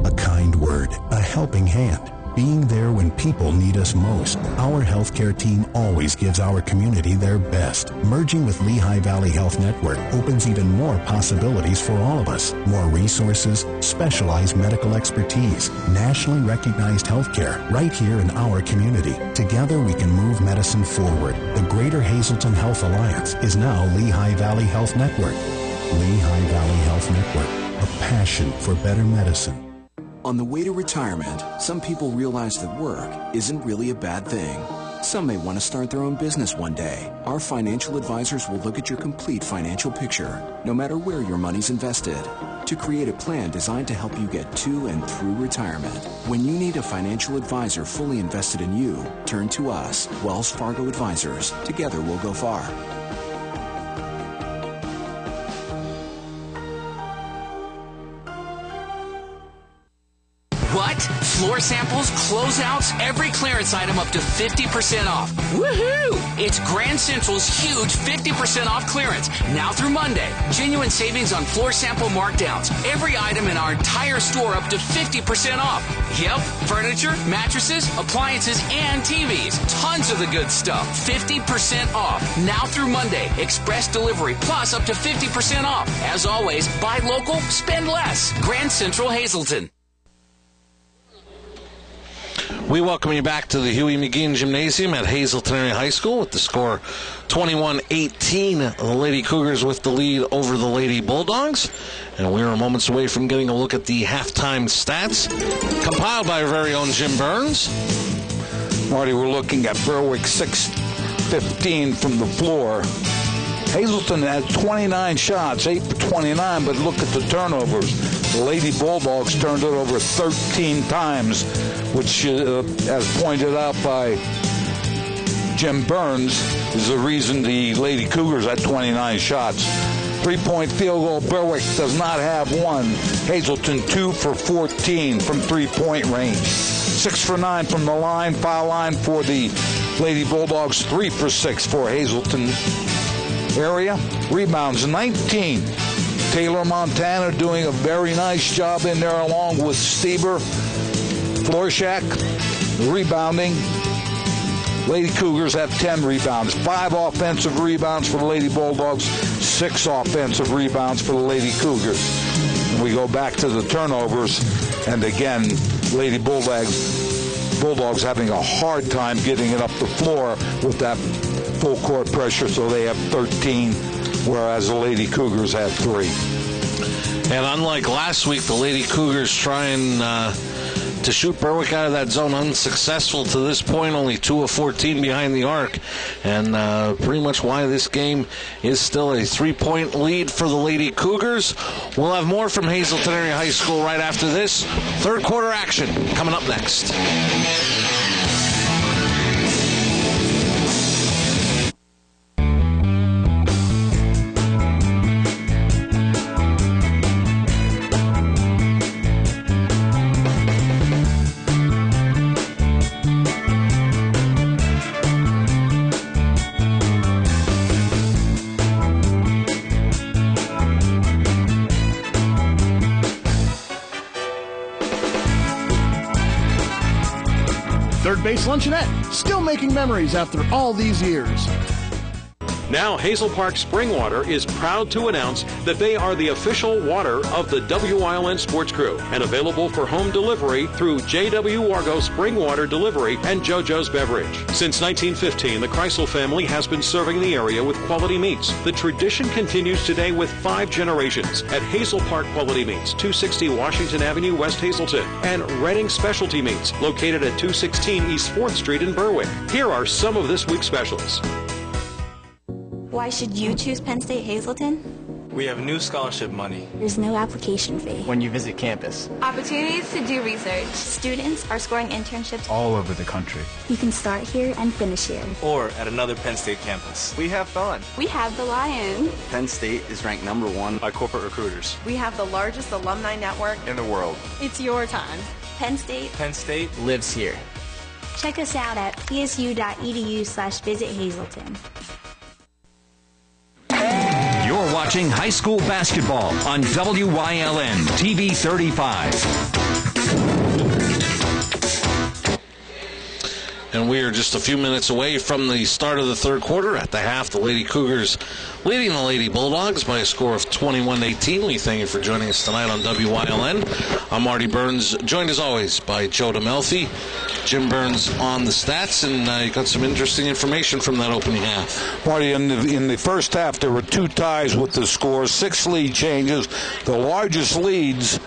A kind word, a helping hand, being there when people need us most. Our healthcare team always gives our community their best. Merging with Lehigh Valley Health Network opens even more possibilities for all of us. More resources, specialized medical expertise, nationally recognized healthcare right here in our community. Together we can move medicine forward. The Greater Hazleton Health Alliance is now Lehigh Valley Health Network. Lehigh Valley Health Network, a passion for better medicine. On the way to retirement, some people realize that work isn't really a bad thing. Some may want to start their own business one day. Our financial advisors will look at your complete financial picture, no matter where your money's invested, to create a plan designed to help you get to and through retirement. When you need a financial advisor fully invested in you, turn to us, Wells Fargo Advisors. Together we'll go far. What? Floor samples, closeouts, every clearance item up to 50% off. Woohoo! It's Grand Central's huge 50% off clearance. Now through Monday. Genuine savings on floor sample markdowns. Every item in our entire store up to 50% off. Yep, furniture, mattresses, appliances, and TVs. Tons of the good stuff. 50% off. Now through Monday. Express delivery plus up to 50% off. As always, buy local, spend less. Grand Central Hazleton. We welcome you back to the Huey McGeehan Gymnasium at Hazleton Area High School with the score 21-18. The Lady Cougars with the lead over the Lady Bulldogs. And we're moments away from getting a look at the halftime stats compiled by our very own Jim Burns. Marty, we're looking at Berwick 6-15 from the floor. Hazleton had 29 shots, 8 for 29, but look at the turnovers. The Lady Bulldogs turned it over 13 times, which, as pointed out by Jim Burns, is the reason the Lady Cougars had 29 shots. 3-point field goal, Berwick does not have one. Hazleton 2 for 14 from 3-point range. 6 for 9 from the line, foul line for the Lady Bulldogs, 3 for 6 for Hazleton area. Rebounds 19. Taylor Montana doing a very nice job in there along with Stieber. Florshak rebounding. Lady Cougars have 10 rebounds. 5 offensive rebounds for the Lady Bulldogs. 6 offensive rebounds for the Lady Cougars. We go back to the turnovers, and again, Lady Bulldogs having a hard time getting it up the floor with that full court pressure, so they have 13, whereas the Lady Cougars have 3. And unlike last week, the Lady Cougars try and to shoot Berwick out of that zone. Unsuccessful to this point, only 2 of 14 behind the arc. And pretty much why this game is still a 3-point lead for the Lady Cougars. We'll have more from Hazleton Area High School right after this. Third quarter action coming up next. Third Base Luncheonette, still making memories after all these years. Now, Hazel Park Spring Water is proud to announce that they are the official water of the WILN Sports Crew and available for home delivery through J.W. Wargo Spring Water Delivery and JoJo's Beverage. Since 1915, the Kreisel family has been serving the area with quality meats. The tradition continues today with 5 generations at Hazel Park Quality Meats, 260 Washington Avenue, West Hazleton, and Redding Specialty Meats, located at 216 East 4th Street in Berwick. Here are some of this week's specials. Why should you choose Penn State Hazleton? We have new scholarship money. There's no application fee. When you visit campus. Opportunities to do research. Students are scoring internships All over the country. You can start here and finish here. Or at another Penn State campus. We have fun. We have the Lions. Penn State is ranked number 1 by corporate recruiters. We have the largest alumni network in the world. It's your time. Penn State lives here. Check us out at psu.edu/visit Hazleton. You're watching high school basketball on WYLN TV 35. And we are just a few minutes away from the start of the third quarter. At the half, the Lady Cougars leading the Lady Bulldogs by a score of 21-18. We thank you for joining us tonight on WYLN. I'm Marty Burns, joined as always by Joe DeMelfi. Jim Burns on the stats, and you got some interesting information from that opening half. Marty, in the first half, there were 2 ties with the score, 6 lead changes. The largest leads,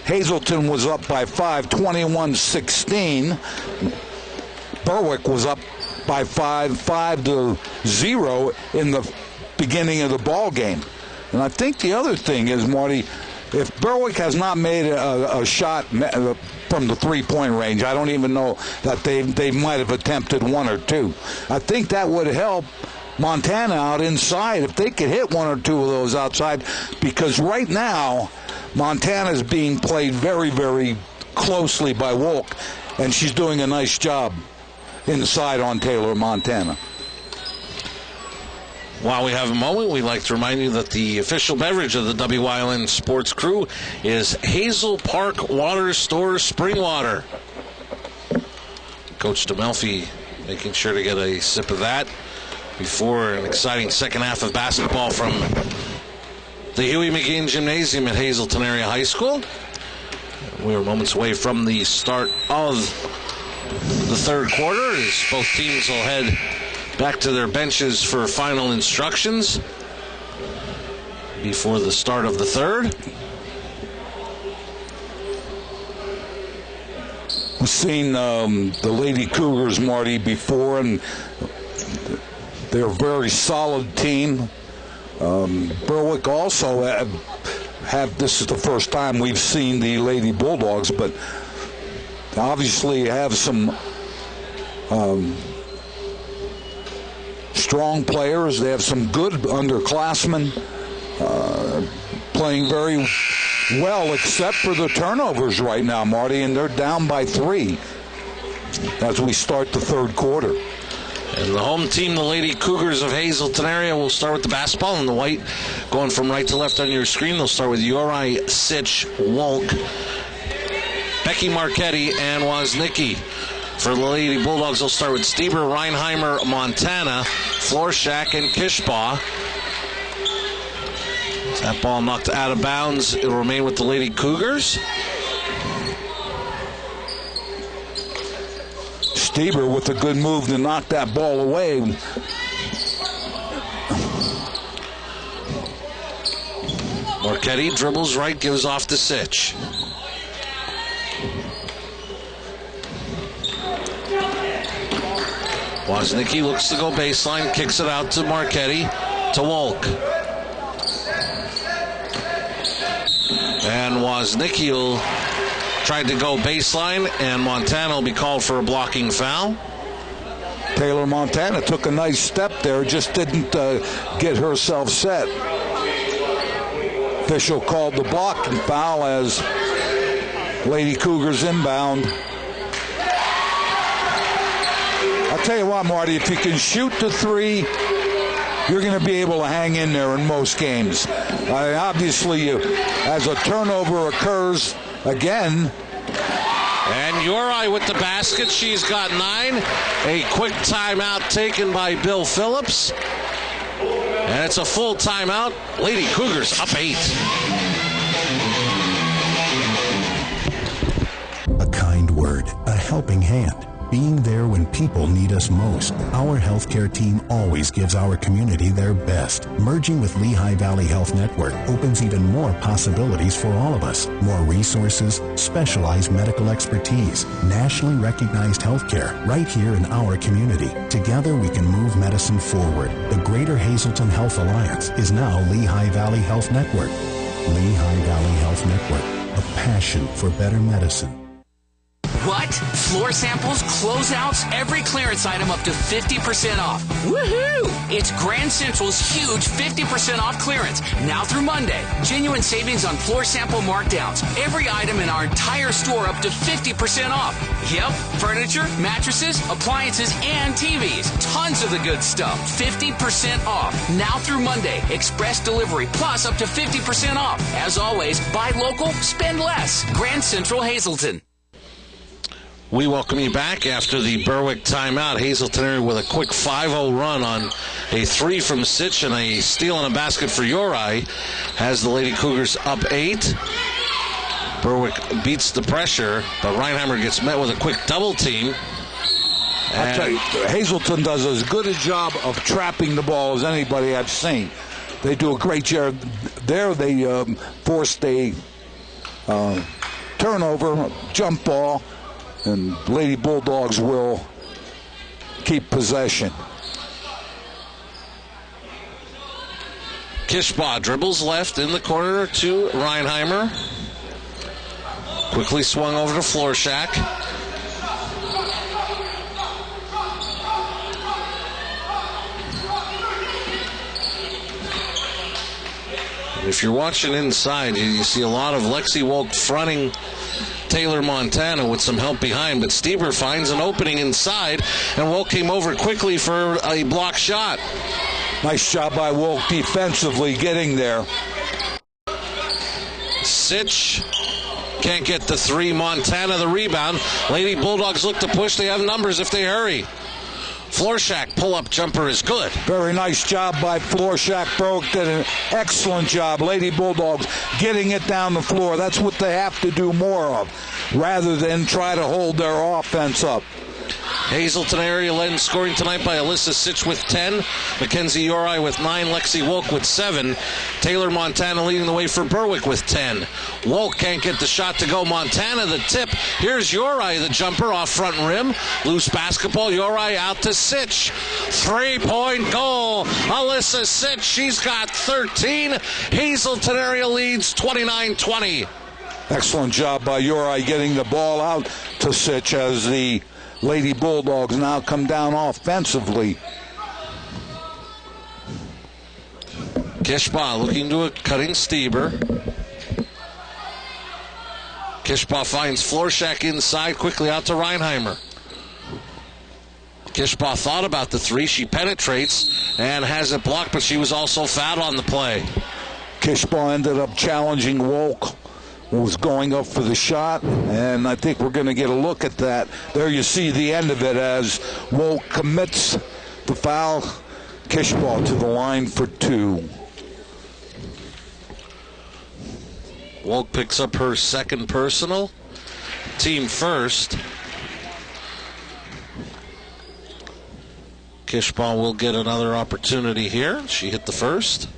Hazleton was up by 5, 21-16. Berwick was up by 5-0 in the beginning of the ball game. And I think the other thing is, Marty, if Berwick has not made a shot from the 3-point range, I don't even know that they might have attempted 1 or 2. I think that would help Montana out inside if they could hit 1 or 2 of those outside, because right now Montana is being played very, very closely by Wolk, and she's doing a nice job inside on Taylor, Montana. While we have a moment, we'd like to remind you that the official beverage of the WYLN Sports Crew is Hazel Park Water Store Spring Water. Coach DeMelfi making sure to get a sip of that before an exciting second half of basketball from the Huey McGean Gymnasium at Hazleton Area High School. We are moments away from the start of the third quarter as both teams will head back to their benches for final instructions before the start of the third. We've seen the Lady Cougars, Marty, before, and they're a very solid team. Berwick also have this is the first time we've seen the Lady Bulldogs, but obviously have some strong players. They have some good underclassmen playing very well, except for the turnovers right now, Marty, and they're down by 3 as we start the third quarter. And the home team, the Lady Cougars of Hazleton Area, will start with the basketball in the white. Going from right to left on your screen, they'll start with Uri, Sitch, Wolk, Becky Marchetti, and Woznicki. For the Lady Bulldogs, they'll start with Stieber, Reinheimer, Montana, Florschak, and Kishbaugh. That ball knocked out of bounds. It'll remain with the Lady Cougars. Stieber with a good move to knock that ball away. Marchetti dribbles right, gives off to Sitch. Woznicki looks to go baseline, kicks it out to Marchetti, to Wolk. And Woznicki will try to go baseline, and Montana will be called for a blocking foul. Taylor Montana took a nice step there, just didn't get herself set. Official called the blocking foul as Lady Cougars inbound. I'll tell you what, Marty, if you can shoot the three, you're going to be able to hang in there in most games. Obviously, as a turnover occurs again. And Uri with the basket. She's got 9. A quick timeout taken by Bill Phillips. And it's a full timeout. Lady Cougars up 8. A kind word, a helping hand. Being there when people need us most. Our healthcare team always gives our community their best. Merging with Lehigh Valley Health Network opens even more possibilities for all of us. More resources, specialized medical expertise, nationally recognized healthcare right here in our community. Together we can move medicine forward. The Greater Hazleton Health Alliance is now Lehigh Valley Health Network. Lehigh Valley Health Network, a passion for better medicine. What? Floor samples, closeouts, every clearance item up to 50% off. Woohoo! It's Grand Central's huge 50% off clearance. Now through Monday. Genuine savings on floor sample markdowns. Every item in our entire store up to 50% off. Yep, furniture, mattresses, appliances, and TVs. Tons of the good stuff. 50% off. Now through Monday. Express delivery plus up to 50% off. As always, buy local, spend less. Grand Central Hazleton. We welcome you back after the Berwick timeout. Hazleton area with a quick 5-0 run on a 3 from Sitch and a steal and a basket for Uri has the Lady Cougars up 8. Berwick beats the pressure, but Reinheimer gets met with a quick double team. I'll tell you, Hazleton does as good a job of trapping the ball as anybody I've seen. They do a great job there. They forced a turnover, jump ball, and Lady Bulldogs will keep possession. Kishbaugh dribbles left in the corner to Reinheimer. Quickly swung over to Florshack. If you're watching inside, you see a lot of Lexi Wolk fronting Taylor Montana with some help behind, but Stieber finds an opening inside, and Wolk came over quickly for a block shot. Nice job by Wolk defensively getting there. Sitch can't get the 3. Montana the rebound. Lady Bulldogs look to push. They have numbers if they hurry. Florshack pull-up jumper is good. Very nice job by Florshack. Berwick did an excellent job. Lady Bulldogs getting it down the floor. That's what they have to do more of, rather than try to hold their offense up. Hazleton area led in scoring tonight by Alyssa Sitch with 10, Mackenzie Uri with 9, Lexi Wolk with 7, Taylor Montana leading the way for Berwick with 10. Wolk can't get the shot to go. Montana the tip. Here's Uri the jumper off front rim. Loose basketball. Uri out to Sitch. 3-point goal. Alyssa Sitch. She's got 13. Hazleton area leads 29-20. Excellent job by Uri getting the ball out to Sitch as the Lady Bulldogs now come down offensively. Kishbaugh looking to a cutting Stieber. Kishbaugh finds Florshack inside, quickly out to Reinheimer. Kishbaugh thought about the 3. She penetrates and has it blocked, but she was also fouled on the play. Kishbaugh ended up challenging Wolk, who was going up for the shot, and I think we're going to get a look at that. There you see the end of it as Wolk commits the foul. Kishbaugh to the line for 2. Wolk picks up her second personal, team first. Kishbaugh will get another opportunity here. She hit the first.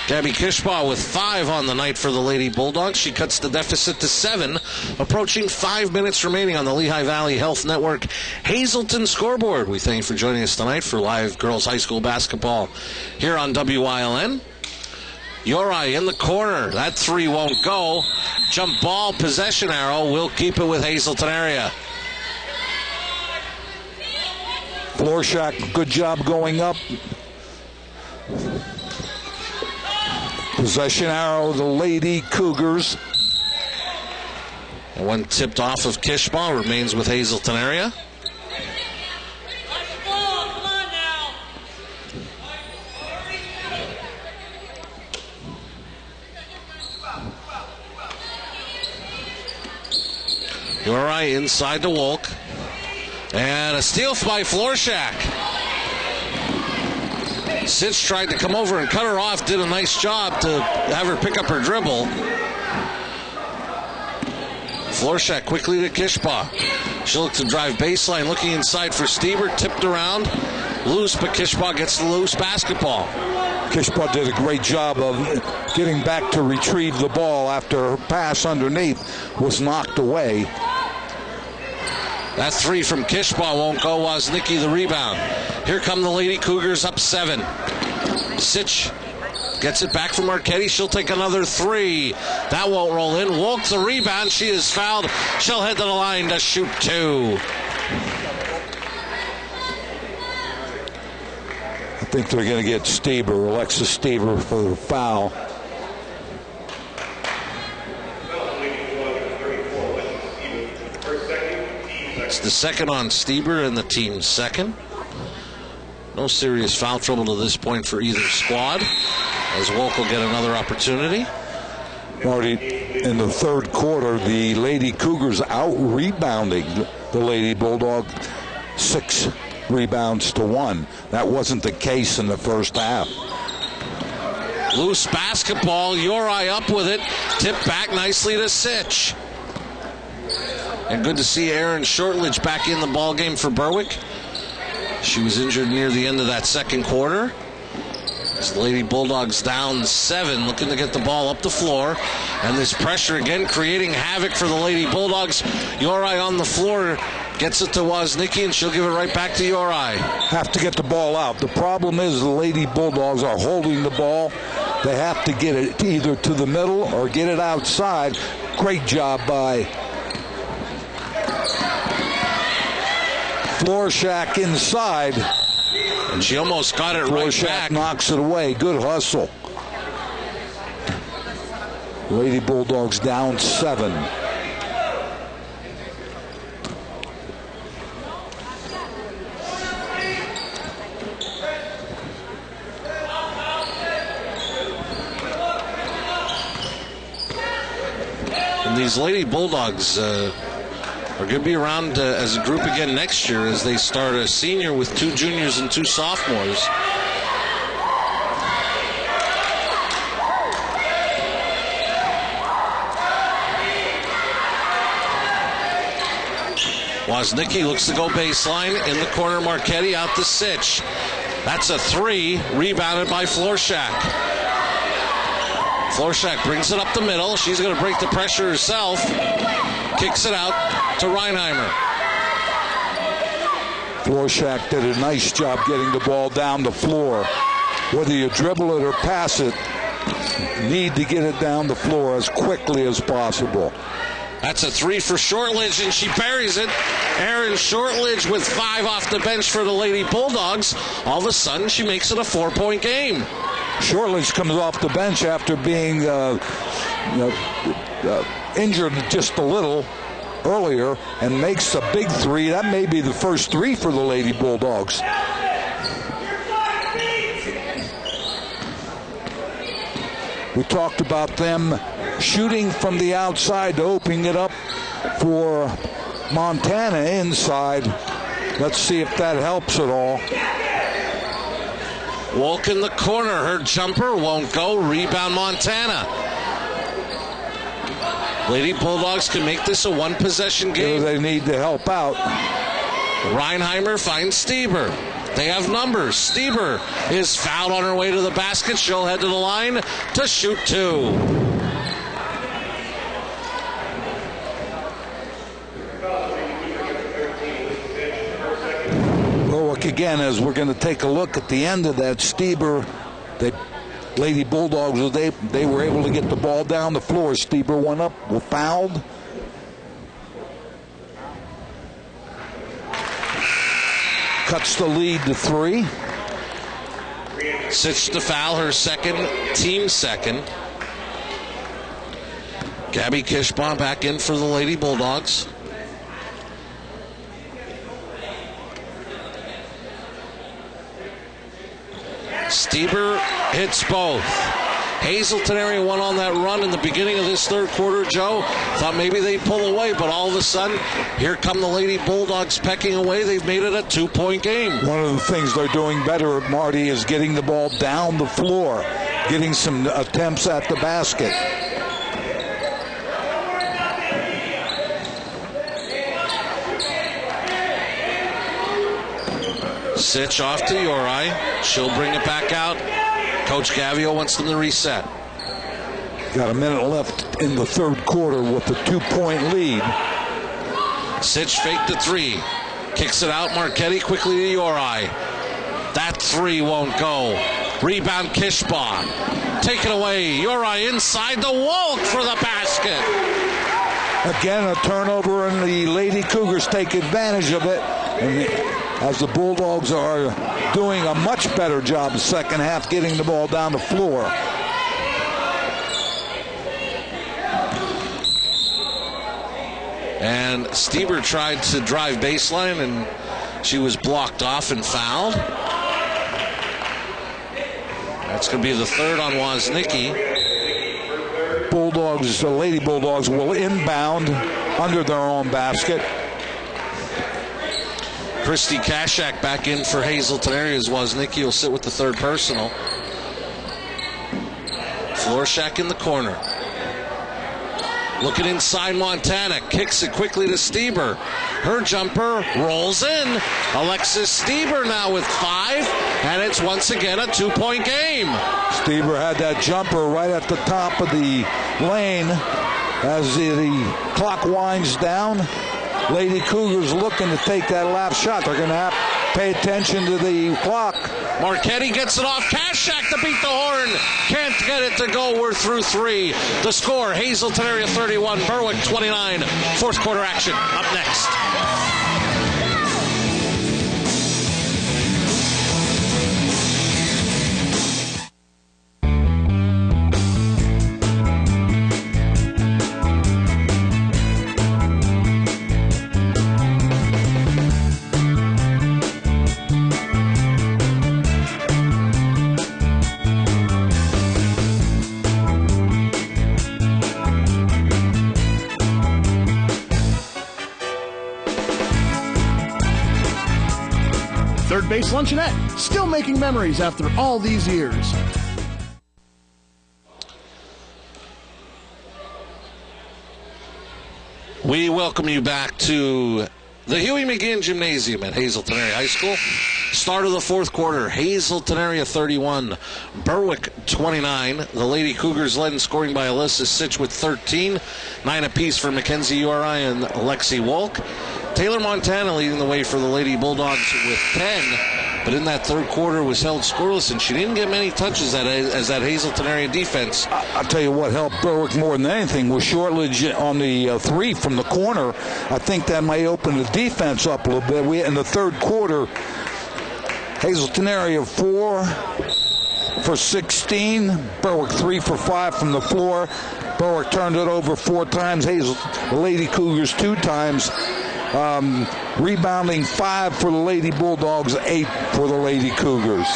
Gabby Kishbaugh with 5 on the night for the Lady Bulldogs. She cuts the deficit to 7, approaching 5 minutes remaining on the Lehigh Valley Health Network Hazleton scoreboard. We thank you for joining us tonight for live girls high school basketball here on WILN. Uri in the corner. That 3 won't go. Jump ball, possession arrow. We'll keep it with Hazleton area. Florschak, good job going up. Possession arrow, the Lady Cougars. And one tipped off of Kishbaugh remains with Hazleton area. Uri inside to Wolk. And a steal by Florschak. Sitch tried to come over and cut her off, did a nice job to have her pick up her dribble. Florschak quickly to Kishbaugh. She'll look to drive baseline, looking inside for Stieber, tipped around, loose, but Kishbaugh gets the loose basketball. Kishbaugh did a great job of getting back to retrieve the ball after her pass underneath was knocked away. That 3 from Kishbaugh won't go. Woznicki the rebound. Here come the Lady Cougars up 7. Sitch gets it back from Marchetti. She'll take another 3. That won't roll in. Wolk the rebound. She is fouled. She'll head to the line to shoot 2. I think they're going to get Stieber, Alexis Stieber, for the foul. It's the second on Stieber and the team's second. No serious foul trouble to this point for either squad, as Wolk will get another opportunity. Marty, in the third quarter, the Lady Cougars out-rebounding the Lady Bulldog 6 rebounds to 1. That wasn't the case in the first half. Loose basketball, Uri up with it, tipped back nicely to Sitch. And good to see Erin Shortledge back in the ball game for Berwick. She was injured near the end of that second quarter. As the Lady Bulldogs down 7, looking to get the ball up the floor. And this pressure again creating havoc for the Lady Bulldogs. Uri on the floor, gets it to Woznicki, and she'll give it right back to Uri. Have to get the ball out. The problem is the Lady Bulldogs are holding the ball. They have to get it either to the middle or get it outside. Great job by Florschak inside. And she almost got it right back. Knocks it away. Good hustle. Lady Bulldogs down 7. And these Lady Bulldogs are going to be around as a group again next year as they start a senior with 2 juniors and 2 sophomores. Woznicki looks to go baseline. In the corner, Marchetti out to Sitch. That's a 3, rebounded by Florschak. Florschak brings it up the middle. She's going to break the pressure herself. Kicks it out to Reinheimer. Florschak did a nice job getting the ball down the floor. Whether you dribble it or pass it, you need to get it down the floor as quickly as possible. That's a 3 for Shortledge, and she buries it. Erin Shortledge with 5 off the bench for the Lady Bulldogs. All of a sudden, she makes it a 4-point game. Shortledge comes off the bench after being injured just a little earlier and makes a big 3. That may be the first 3 for the Lady Bulldogs. We talked about them shooting from the outside to opening it up for Montana inside. Let's see if that helps at all. Wolk in the corner. Her jumper won't go. Rebound Montana. Lady Bulldogs can make this a 1-possession game. They need to help out. Reinheimer finds Stieber. They have numbers. Stieber is fouled on her way to the basket. She'll head to the line to shoot 2. Berwick again, as we're going to take a look at the end of that. Stieber, the Lady Bulldogs, they were able to get the ball down the floor. Stieber went up, was fouled. Cuts the lead to 3. Sitch to foul, her second, team second. Gabby Kishbaugh back in for the Lady Bulldogs. Stieber hits both. Hazleton area went on that run in the beginning of this third quarter, Joe. Thought maybe they'd pull away, but all of a sudden, here come the Lady Bulldogs pecking away. They've made it a 2-point game. One of the things they're doing better, Marty, is getting the ball down the floor, getting some attempts at the basket. Sitch off to Uri. She'll bring it back out. Coach Gavio wants them to reset. Got a minute left in the third quarter with a 2-point lead. Sitch faked the 3. Kicks it out. Marchetti quickly to Uri. That 3 won't go. Rebound Kishbaugh. Taken away. Uri inside the Wolk for the basket. Again, a turnover, and the Lady Cougars take advantage of it. And as the Bulldogs are doing a much better job in the second half getting the ball down the floor. And Stieber tried to drive baseline, and she was blocked off and fouled. That's going to be the third on Woznicki. Bulldogs, the Lady Bulldogs will inbound under their own basket. Christy Kashak back in for Hazleton areas. Woznicki will sit with the third personal. Florshak in the corner. Looking inside Montana. Kicks it quickly to Stieber. Her jumper rolls in. Alexis Stieber now with 5. And it's once again a 2-point game. Stieber had that jumper right at the top of the lane. As the clock winds down, Lady Cougars looking to take that last shot. They're going to have to pay attention to the clock. Marchetti gets it off. Kashak to beat the horn. Can't get it to go. We're through 3. The score, Hazleton area 31, Berwick 29. Fourth quarter action up next. Third Base Luncheonette, still making memories after all these years. We welcome you back to the Huey McGinn Gymnasium at Hazleton Area High School. Start of the fourth quarter, Hazleton Area 31, Berwick 29. The Lady Cougars led in scoring by Alyssa Sitch with 13, 9 apiece for Mackenzie Uri and Lexi Wolk. Taylor Montana leading the way for the Lady Bulldogs with 10, but in that third quarter was held scoreless, and she didn't get many touches as that Hazleton area defense. I'll tell you what helped Berwick more than anything was Shortledge on the 3 from the corner. I think that may open the defense up a little bit. In the third quarter, Hazleton area 4 for 16, Berwick 3 for 5 from the floor. Berwick turned it over 4 times, the Lady Cougars 2 times. Rebounding 5 for the Lady Bulldogs, 8 for the Lady Cougars.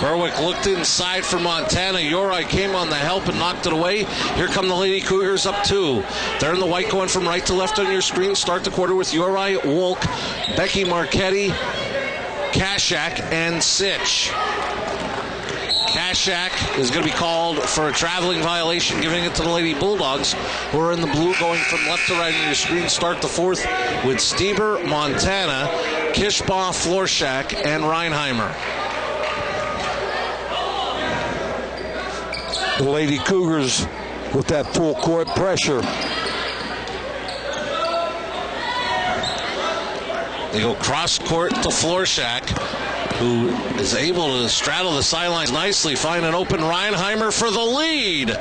Berwick looked inside for Montana. Uri came on the help and knocked it away. Here come the Lady Cougars up 2. They're in the white going from right to left on your screen. Start the quarter with Uri, Wolk, Becky Marchetti, Kashak, and Sitch. Kashak is going to be called for a traveling violation, giving it to the Lady Bulldogs, who are in the blue going from left to right on your screen. Start the fourth with Stieber, Montana, Kishbaugh, Florschak, and Reinheimer. The Lady Cougars with that full court pressure. They go cross court to Florschak, who is able to straddle the sidelines nicely, find an open Reinheimer for the lead.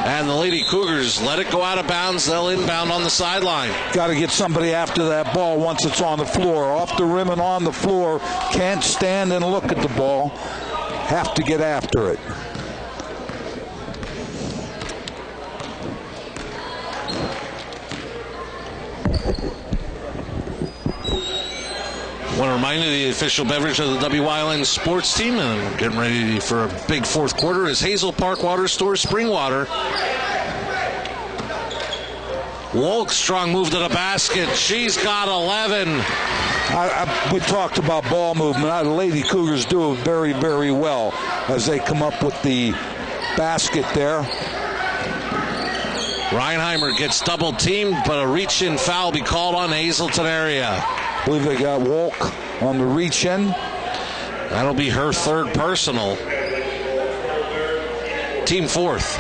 And the Lady Cougars let it go out of bounds. They'll inbound on the sideline. Got to get somebody after that ball once it's on the floor. Off the rim and on the floor. Can't stand and look at the ball. Have to get after it. I want to remind you the official beverage of the WYLN sports team, and getting ready for a big fourth quarter, is Hazel Park Water Store Spring Water. Wolk, strong move to the basket. She's got 11. We talked about ball movement. The Lady Cougars do it very, very well as they come up with the basket there. Reinheimer gets double teamed, but a reach-in foul will be called on Hazleton area. I believe they got Wolk on the reach-in. That'll be her third personal. Team fourth.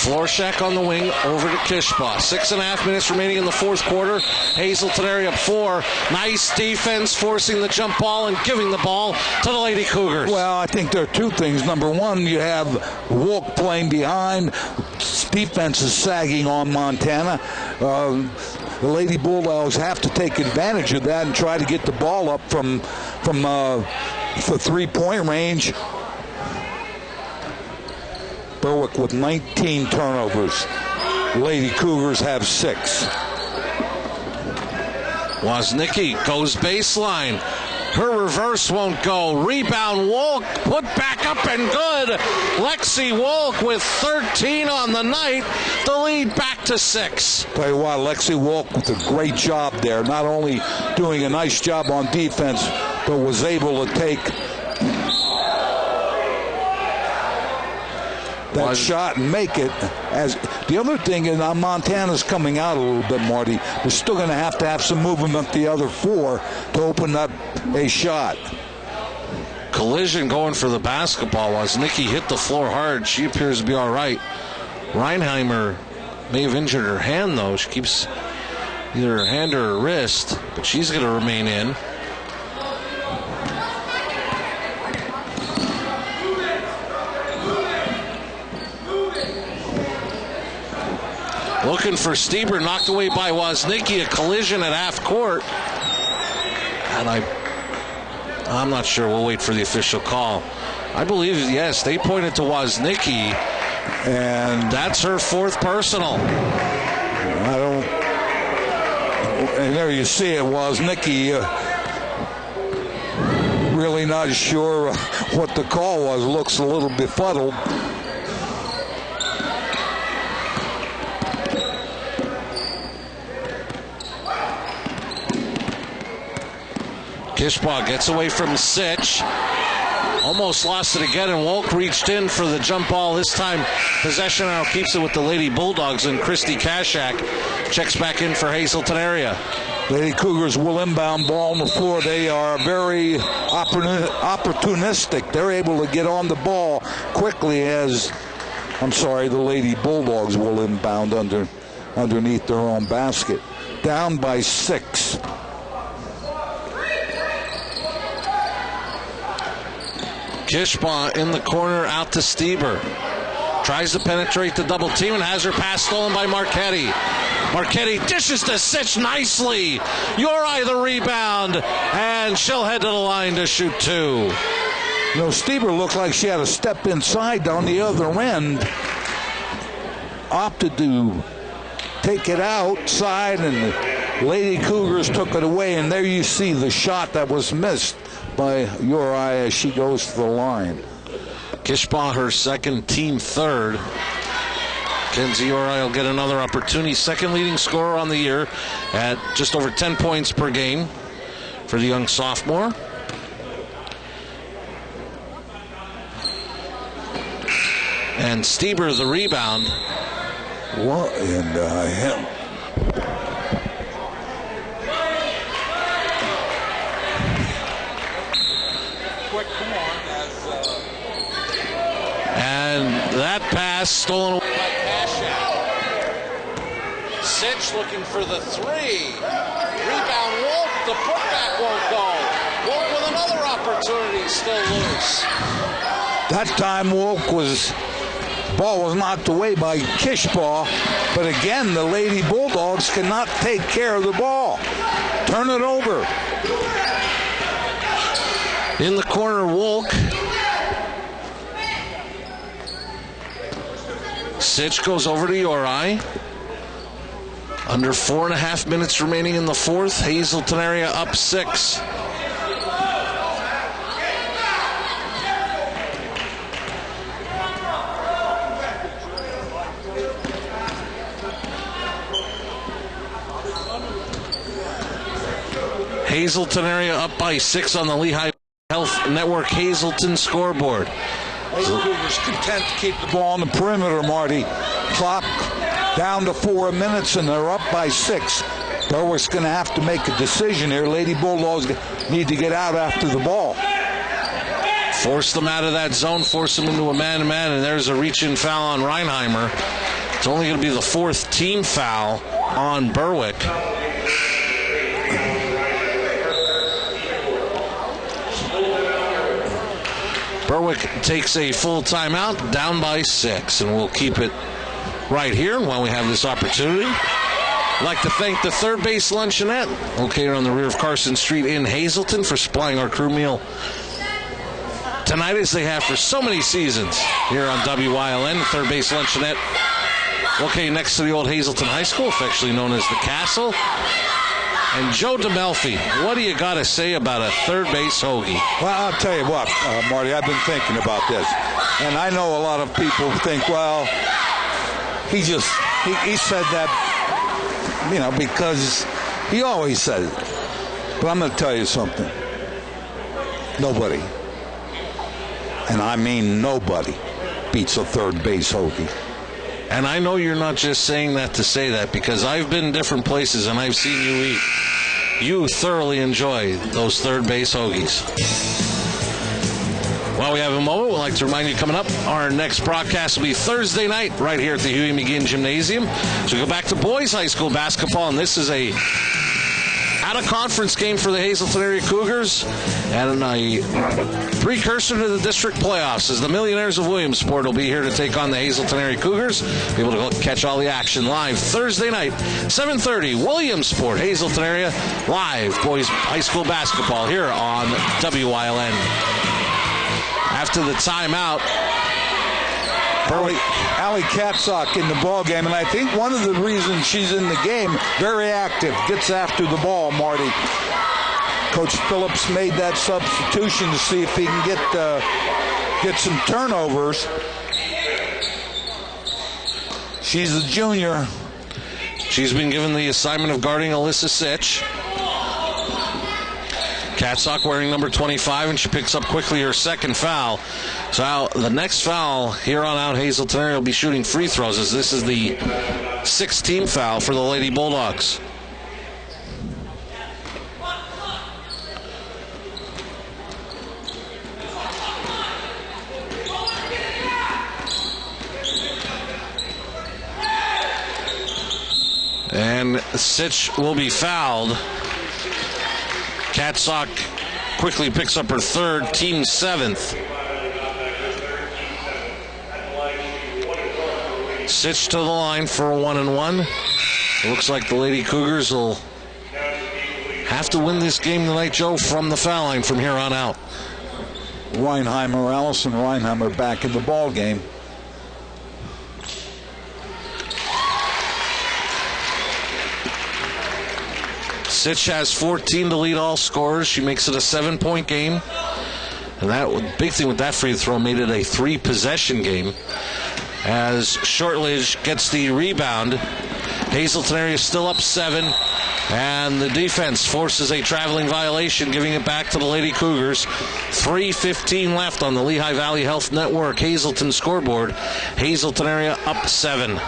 Florschak on the wing, over to Kishbaugh. 6.5 minutes remaining in the fourth quarter. Hazleton area up 4. Nice defense, forcing the jump ball and giving the ball to the Lady Cougars. Well, I think there are two things. Number one, you have Wolk playing behind. Defense is sagging on Montana. The Lady Bulldogs have to take advantage of that and try to get the ball up from the three-point range. Berwick with 19 turnovers. Lady Cougars have 6. Woznicki goes baseline. Her reverse won't go. Rebound, Wolk put back up and good. Lexi Wolk with 13 on the night. The lead back to 6. Tell you what, Lexi Wolk with a great job there. Not only doing a nice job on defense, but was able to take that shot and make it. As the other thing is, Montana's coming out a little bit, Marty. They're still going to have some movement the other 4 to open up a shot. Collision going for the basketball. Woznicki hit the floor hard. She appears to be all right. Reinheimer may have injured her hand, though. She keeps either her hand or her wrist, but she's going to remain in. Looking for Stieber, knocked away by Woznicki. A collision at half court. And I'm not sure. We'll wait for the official call. I believe, yes, they pointed to Woznicki. And that's her 4th personal. And there you see it, Woznicki. Really not sure what the call was. Looks a little befuddled. Kishbaugh gets away from Sitch. Almost lost it again, and Wolk reached in for the jump ball. This time, possession now keeps it with the Lady Bulldogs, and Christy Kashak checks back in for Hazleton area. Lady Cougars will inbound ball on the floor. They are very opportunistic. They're able to get on the ball quickly the Lady Bulldogs will inbound underneath their own basket. Down by 6. Kishbaugh in the corner, out to Stieber. Tries to penetrate the double team and has her pass stolen by Marchetti. Marchetti dishes to Sitch nicely. Uri the rebound, and she'll head to the line to shoot 2. Stieber looked like she had a step inside on the other end. Opted to take it outside, and the Lady Cougars took it away, and there you see the shot that was missed by Uri as she goes to the line. Kishbaugh, her second, team third. Kenzie Uri will get another opportunity. Second leading scorer on the year at just over 10 points per game for the young sophomore. And Stieber the rebound. What in the hell? And that pass stolen away by Kashat. Sitch looking for the three. Rebound Wolf. The putback won't go. Wolf with another opportunity, still loose. That time ball was knocked away by Kishbaugh, but again the Lady Bulldogs cannot take care of the ball. Turn it over. In the corner, Wolk. Sitch goes over to Uri. Under 4.5 minutes remaining in the fourth. Hazleton area up 6. Hazleton area up by 6 on the Lehigh Health Network Hazleton scoreboard. Cougars content to keep the ball on the perimeter, Marty. Clock down to 4 minutes, and they're up by 6. Berwick's going to have to make a decision here. Lady Bulldogs need to get out after the ball. Force them out of that zone, force them into a man-to-man, and there's a reach-in foul on Reinheimer. It's only going to be the 4th team foul on Berwick. Berwick takes a full timeout, down by 6, and we'll keep it right here while we have this opportunity. I'd like to thank the Third Base Luncheonette, located on the rear of Carson Street in Hazleton, for supplying our crew meal tonight, as they have for so many seasons here on WYLN. The Third Base Luncheonette, located next to the old Hazleton High School, affectionately known as the Castle. And Joe DeMelfi, what do you got to say about a third base hoagie? Well, I'll tell you what, Marty, I've been thinking about this. And I know a lot of people think, well, he said that, because he always said it. But I'm going to tell you something. Nobody, and I mean nobody, beats a third base hoagie. And I know you're not just saying that to say that, because I've been in different places and I've seen you eat. You thoroughly enjoy those third base hoagies. While we have a moment, we'd like to remind you, coming up, our next broadcast will be Thursday night right here at the Huey McGinn Gymnasium. So we go back to boys high school basketball, and this is a out-of-conference game for the Hazleton area Cougars and a precursor to the district playoffs, as the Millionaires of Williamsport will be here to take on the Hazleton area Cougars. Be able to catch all the action live Thursday night, 7:30, Williamsport, Hazleton area, live boys high school basketball here on WYLN. After the timeout, Allie Katsock in the ball game, and I think one of the reasons she's in the game, very active, gets after the ball, Marty. Coach Phillips made that substitution to see if he can get some turnovers. She's a junior. She's been given the assignment of guarding Alyssa Sitch. Katsock wearing number 25, and she picks up quickly her second foul. So the next foul here on out, Hazleton area will be shooting free throws, as this is the 6th team foul for the Lady Bulldogs. And Sitch will be fouled. Katsock quickly picks up her third, team 7th. Sitch to the line for a 1-and-1. It looks like the Lady Cougars will have to win this game tonight, Joe, from the foul line from here on out. Allison Reinheimer back in the ball game. Sitch has 14 to lead all scorers. She makes it a 7-point game. And that big thing with that free throw made it a 3-possession game. As Shortledge gets the rebound. Hazleton area still up 7. And the defense forces a traveling violation, giving it back to the Lady Cougars. 3:15 left on the Lehigh Valley Health Network Hazleton scoreboard. Hazleton area up 7.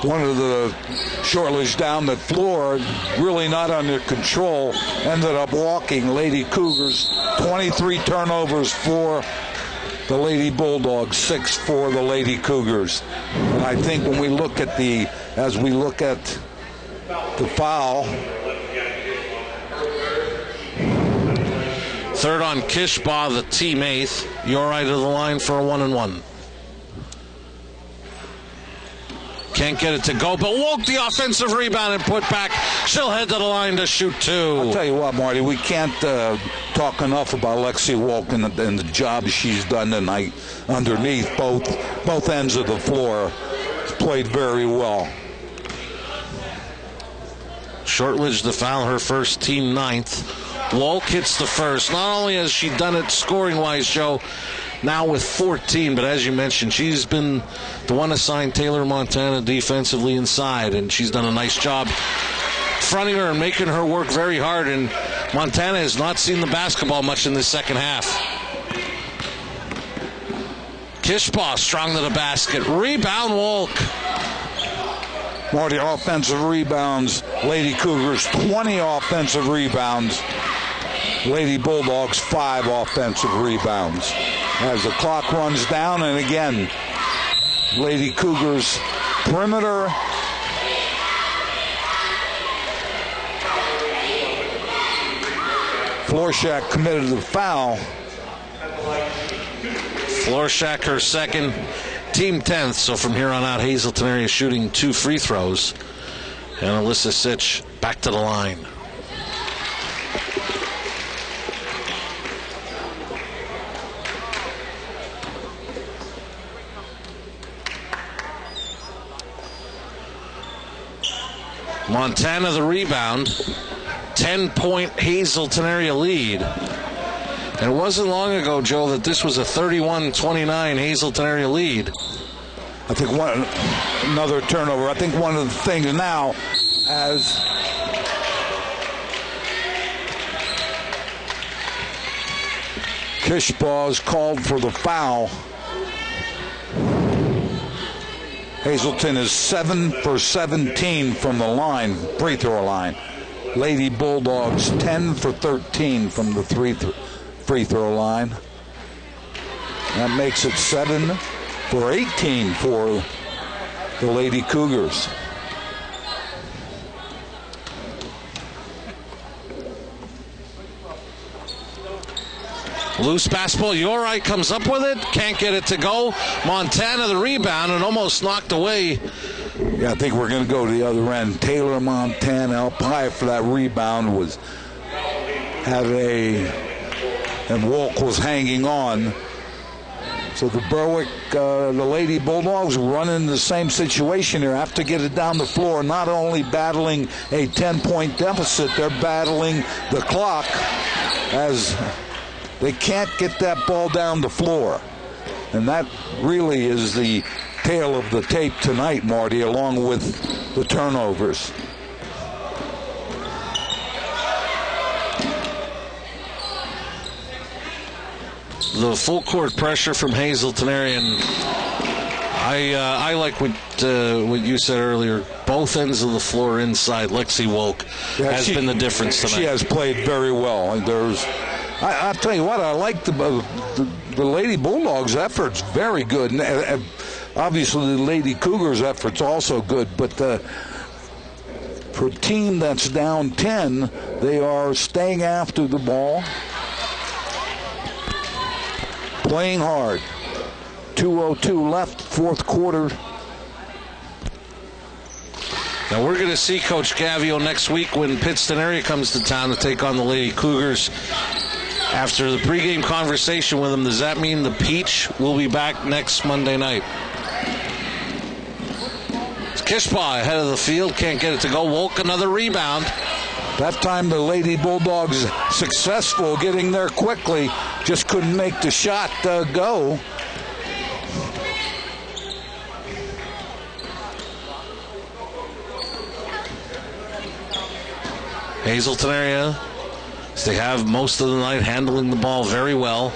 One of the shortlists down the floor, really not under control, ended up walking Lady Cougars. 23 turnovers for the Lady Bulldogs, 6 for the Lady Cougars. And I think when we look at the foul. Third on Kishbaugh, the team 8th. You're right to the line for a 1-and-1. Can't get it to go, but Wolk the offensive rebound and put back. She'll head to the line to shoot 2. I'll tell you what, Marty, we can't talk enough about Lexi Wolk and the job she's done tonight underneath both ends of the floor. Played very well. Shortridge the foul, her first, team 9th. Wolk hits the first. Not only has she done it scoring-wise, Joe, now with 14, but as you mentioned, she's been the one assigned Taylor Montana defensively inside, and she's done a nice job fronting her and making her work very hard, and Montana has not seen the basketball much in this second half. Kishbaugh strong to the basket. Rebound, Wolk. Marty, offensive rebounds. Lady Cougars, 20 offensive rebounds. Lady Bulldogs, 5 offensive rebounds. As the clock runs down, and again, Lady Cougars perimeter. Florshak committed the foul. Florshak her second, team 10th. So from here on out, Hazleton area shooting 2 free throws. And Alyssa Sitch back to the line. Montana the rebound. 10-point Hazleton area lead. And it wasn't long ago, Joe, that this was a 31-29 Hazleton area lead. I think another turnover. I think one of the things now, as Kishbaugh is called for the foul, Hazleton is 7 for 17 from the line, free throw line. Lady Bulldogs 10 for 13 from the free throw line. That makes it 7 for 18 for the Lady Cougars. Loose basketball, Yorite comes up with it, can't get it to go. Montana the rebound and almost knocked away. Yeah, I think we're going to go to the other end. Taylor Montana up high for that rebound and Wolk was hanging on. So the Berwick, the Lady Bulldogs run into the same situation here. Have to get it down the floor. Not only battling a 10-point deficit, they're battling the clock as they can't get that ball down the floor. And that really is the tale of the tape tonight, Marty, along with the turnovers. The full court pressure from Hazleton area, and I like what you said earlier. Both ends of the floor inside. Lexi Wolk has been the difference tonight. She has played very well. I'll tell you what, I like the Lady Bulldogs' efforts very good. And, obviously, the Lady Cougars' efforts also good, but for a team that's down 10, they are staying after the ball, playing hard. 2:02 left, fourth quarter. Now we're going to see Coach Gavio next week when Pittston area comes to town to take on the Lady Cougars. After the pregame conversation with him, does that mean the Peach will be back next Monday night? Kishbaugh ahead of the field, can't get it to go. Wolk another rebound. That time the Lady Bulldogs successful getting there quickly, just couldn't make the shot go. Hazleton area, they have most of the night handling the ball very well.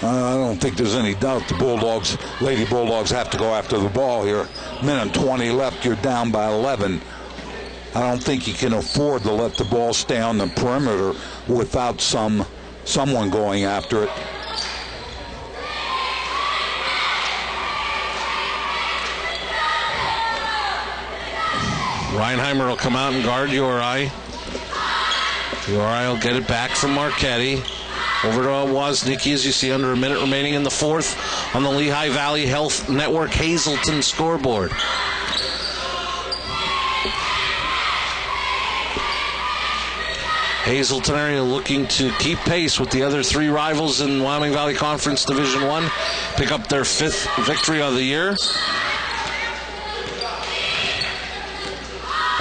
I don't think there's any doubt the Lady Bulldogs have to go after the ball here. Minute 20 left, you're down by 11. I don't think you can afford to let the ball stay on the perimeter without someone going after it. Reinheimer will come out and guard URI. URI will get it back from Marchetti. Over to Woznicki, as you see, under a minute remaining in the fourth on the Lehigh Valley Health Network Hazleton scoreboard. Hazleton area looking to keep pace with the other three rivals in Wyoming Valley Conference Division I, pick up their fifth victory of the year.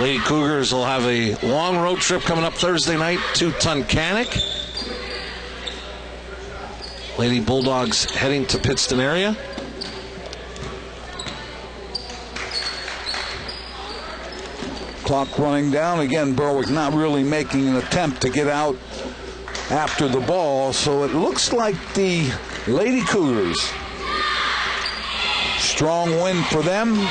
Lady Cougars will have a long road trip coming up Thursday night to Tunkhannock. Lady Bulldogs heading to Pittston area. Clock running down. Again, Berwick not really making an attempt to get out after the ball, so it looks like the Lady Cougars. Strong win for them.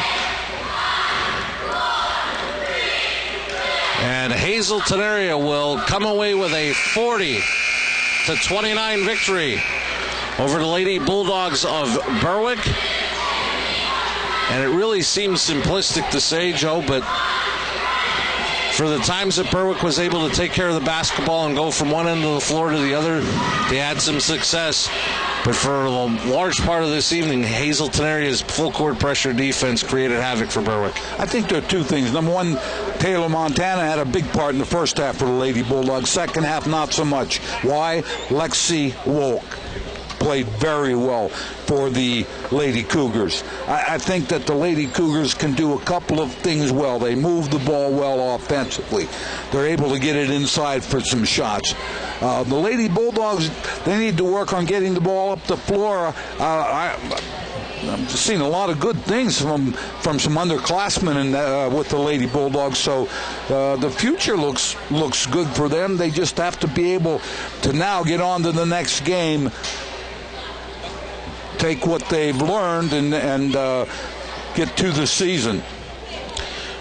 And Hazleton area will come away with a 40-29 victory over the Lady Bulldogs of Berwick. And it really seems simplistic to say, Joe, but for the times that Berwick was able to take care of the basketball and go from one end of the floor to the other, they had some success. But for a large part of this evening, Hazleton area's full court pressure defense created havoc for Berwick. I think there are two things. Number one, Taylor Montana had a big part in the first half for the Lady Bulldogs. Second half, not so much. Why? Lexi Wolk played very well for the Lady Cougars. I think that the Lady Cougars can do a couple of things well. They move the ball well offensively. They're able to get it inside for some shots. The Lady Bulldogs, they need to work on getting the ball up the floor. I've seen a lot of good things from some underclassmen with the Lady Bulldogs, so the future looks good for them. They just have to be able to now get on to the next game, take what they've learned, and get to the season.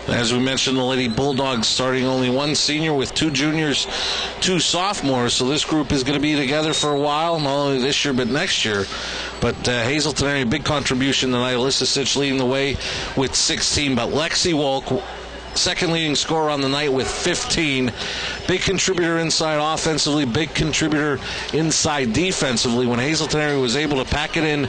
As we mentioned, the Lady Bulldogs starting only one senior with two juniors, two sophomores. So this group is going to be together for a while, not only this year but next year. But Hazleton area, big contribution tonight. Alyssa Sitch leading the way with 16. But Lexi Wolk, second leading scorer on the night with 15. Big contributor inside offensively, big contributor inside defensively. When Hazleton area was able to pack it in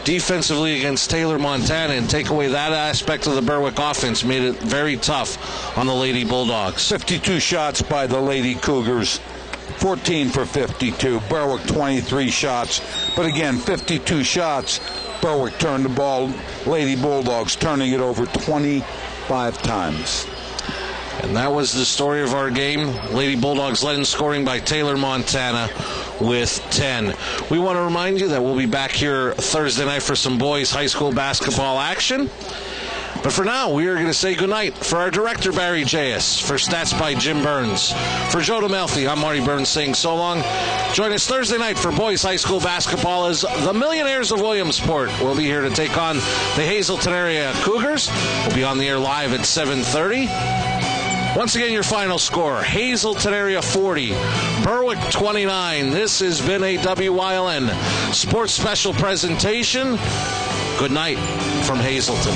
defensively against Taylor Montana and take away that aspect of the Berwick offense, made it very tough on the Lady Bulldogs. 52 shots by the Lady Cougars, 14 for 52. Berwick 23 shots, but again 52 shots. Berwick turned the ball. Lady Bulldogs turning it over 25 times. And that was the story of our game. Lady Bulldogs led in scoring by Taylor Montana with 10. We want to remind you that we'll be back here Thursday night for some boys high school basketball action. But for now, we are going to say goodnight for our director, Barry J.S., for Stats by Jim Burns. For Joe DeMelfi, I'm Marty Burns saying so long. Join us Thursday night for boys high school basketball as the Millionaires of Williamsport will be here to take on the Hazleton area Cougars. We'll be on the air live at 7:30. Once again, your final score, Hazleton area 40, Berwick 29. This has been a WYLN Sports Special presentation. Good night from Hazleton.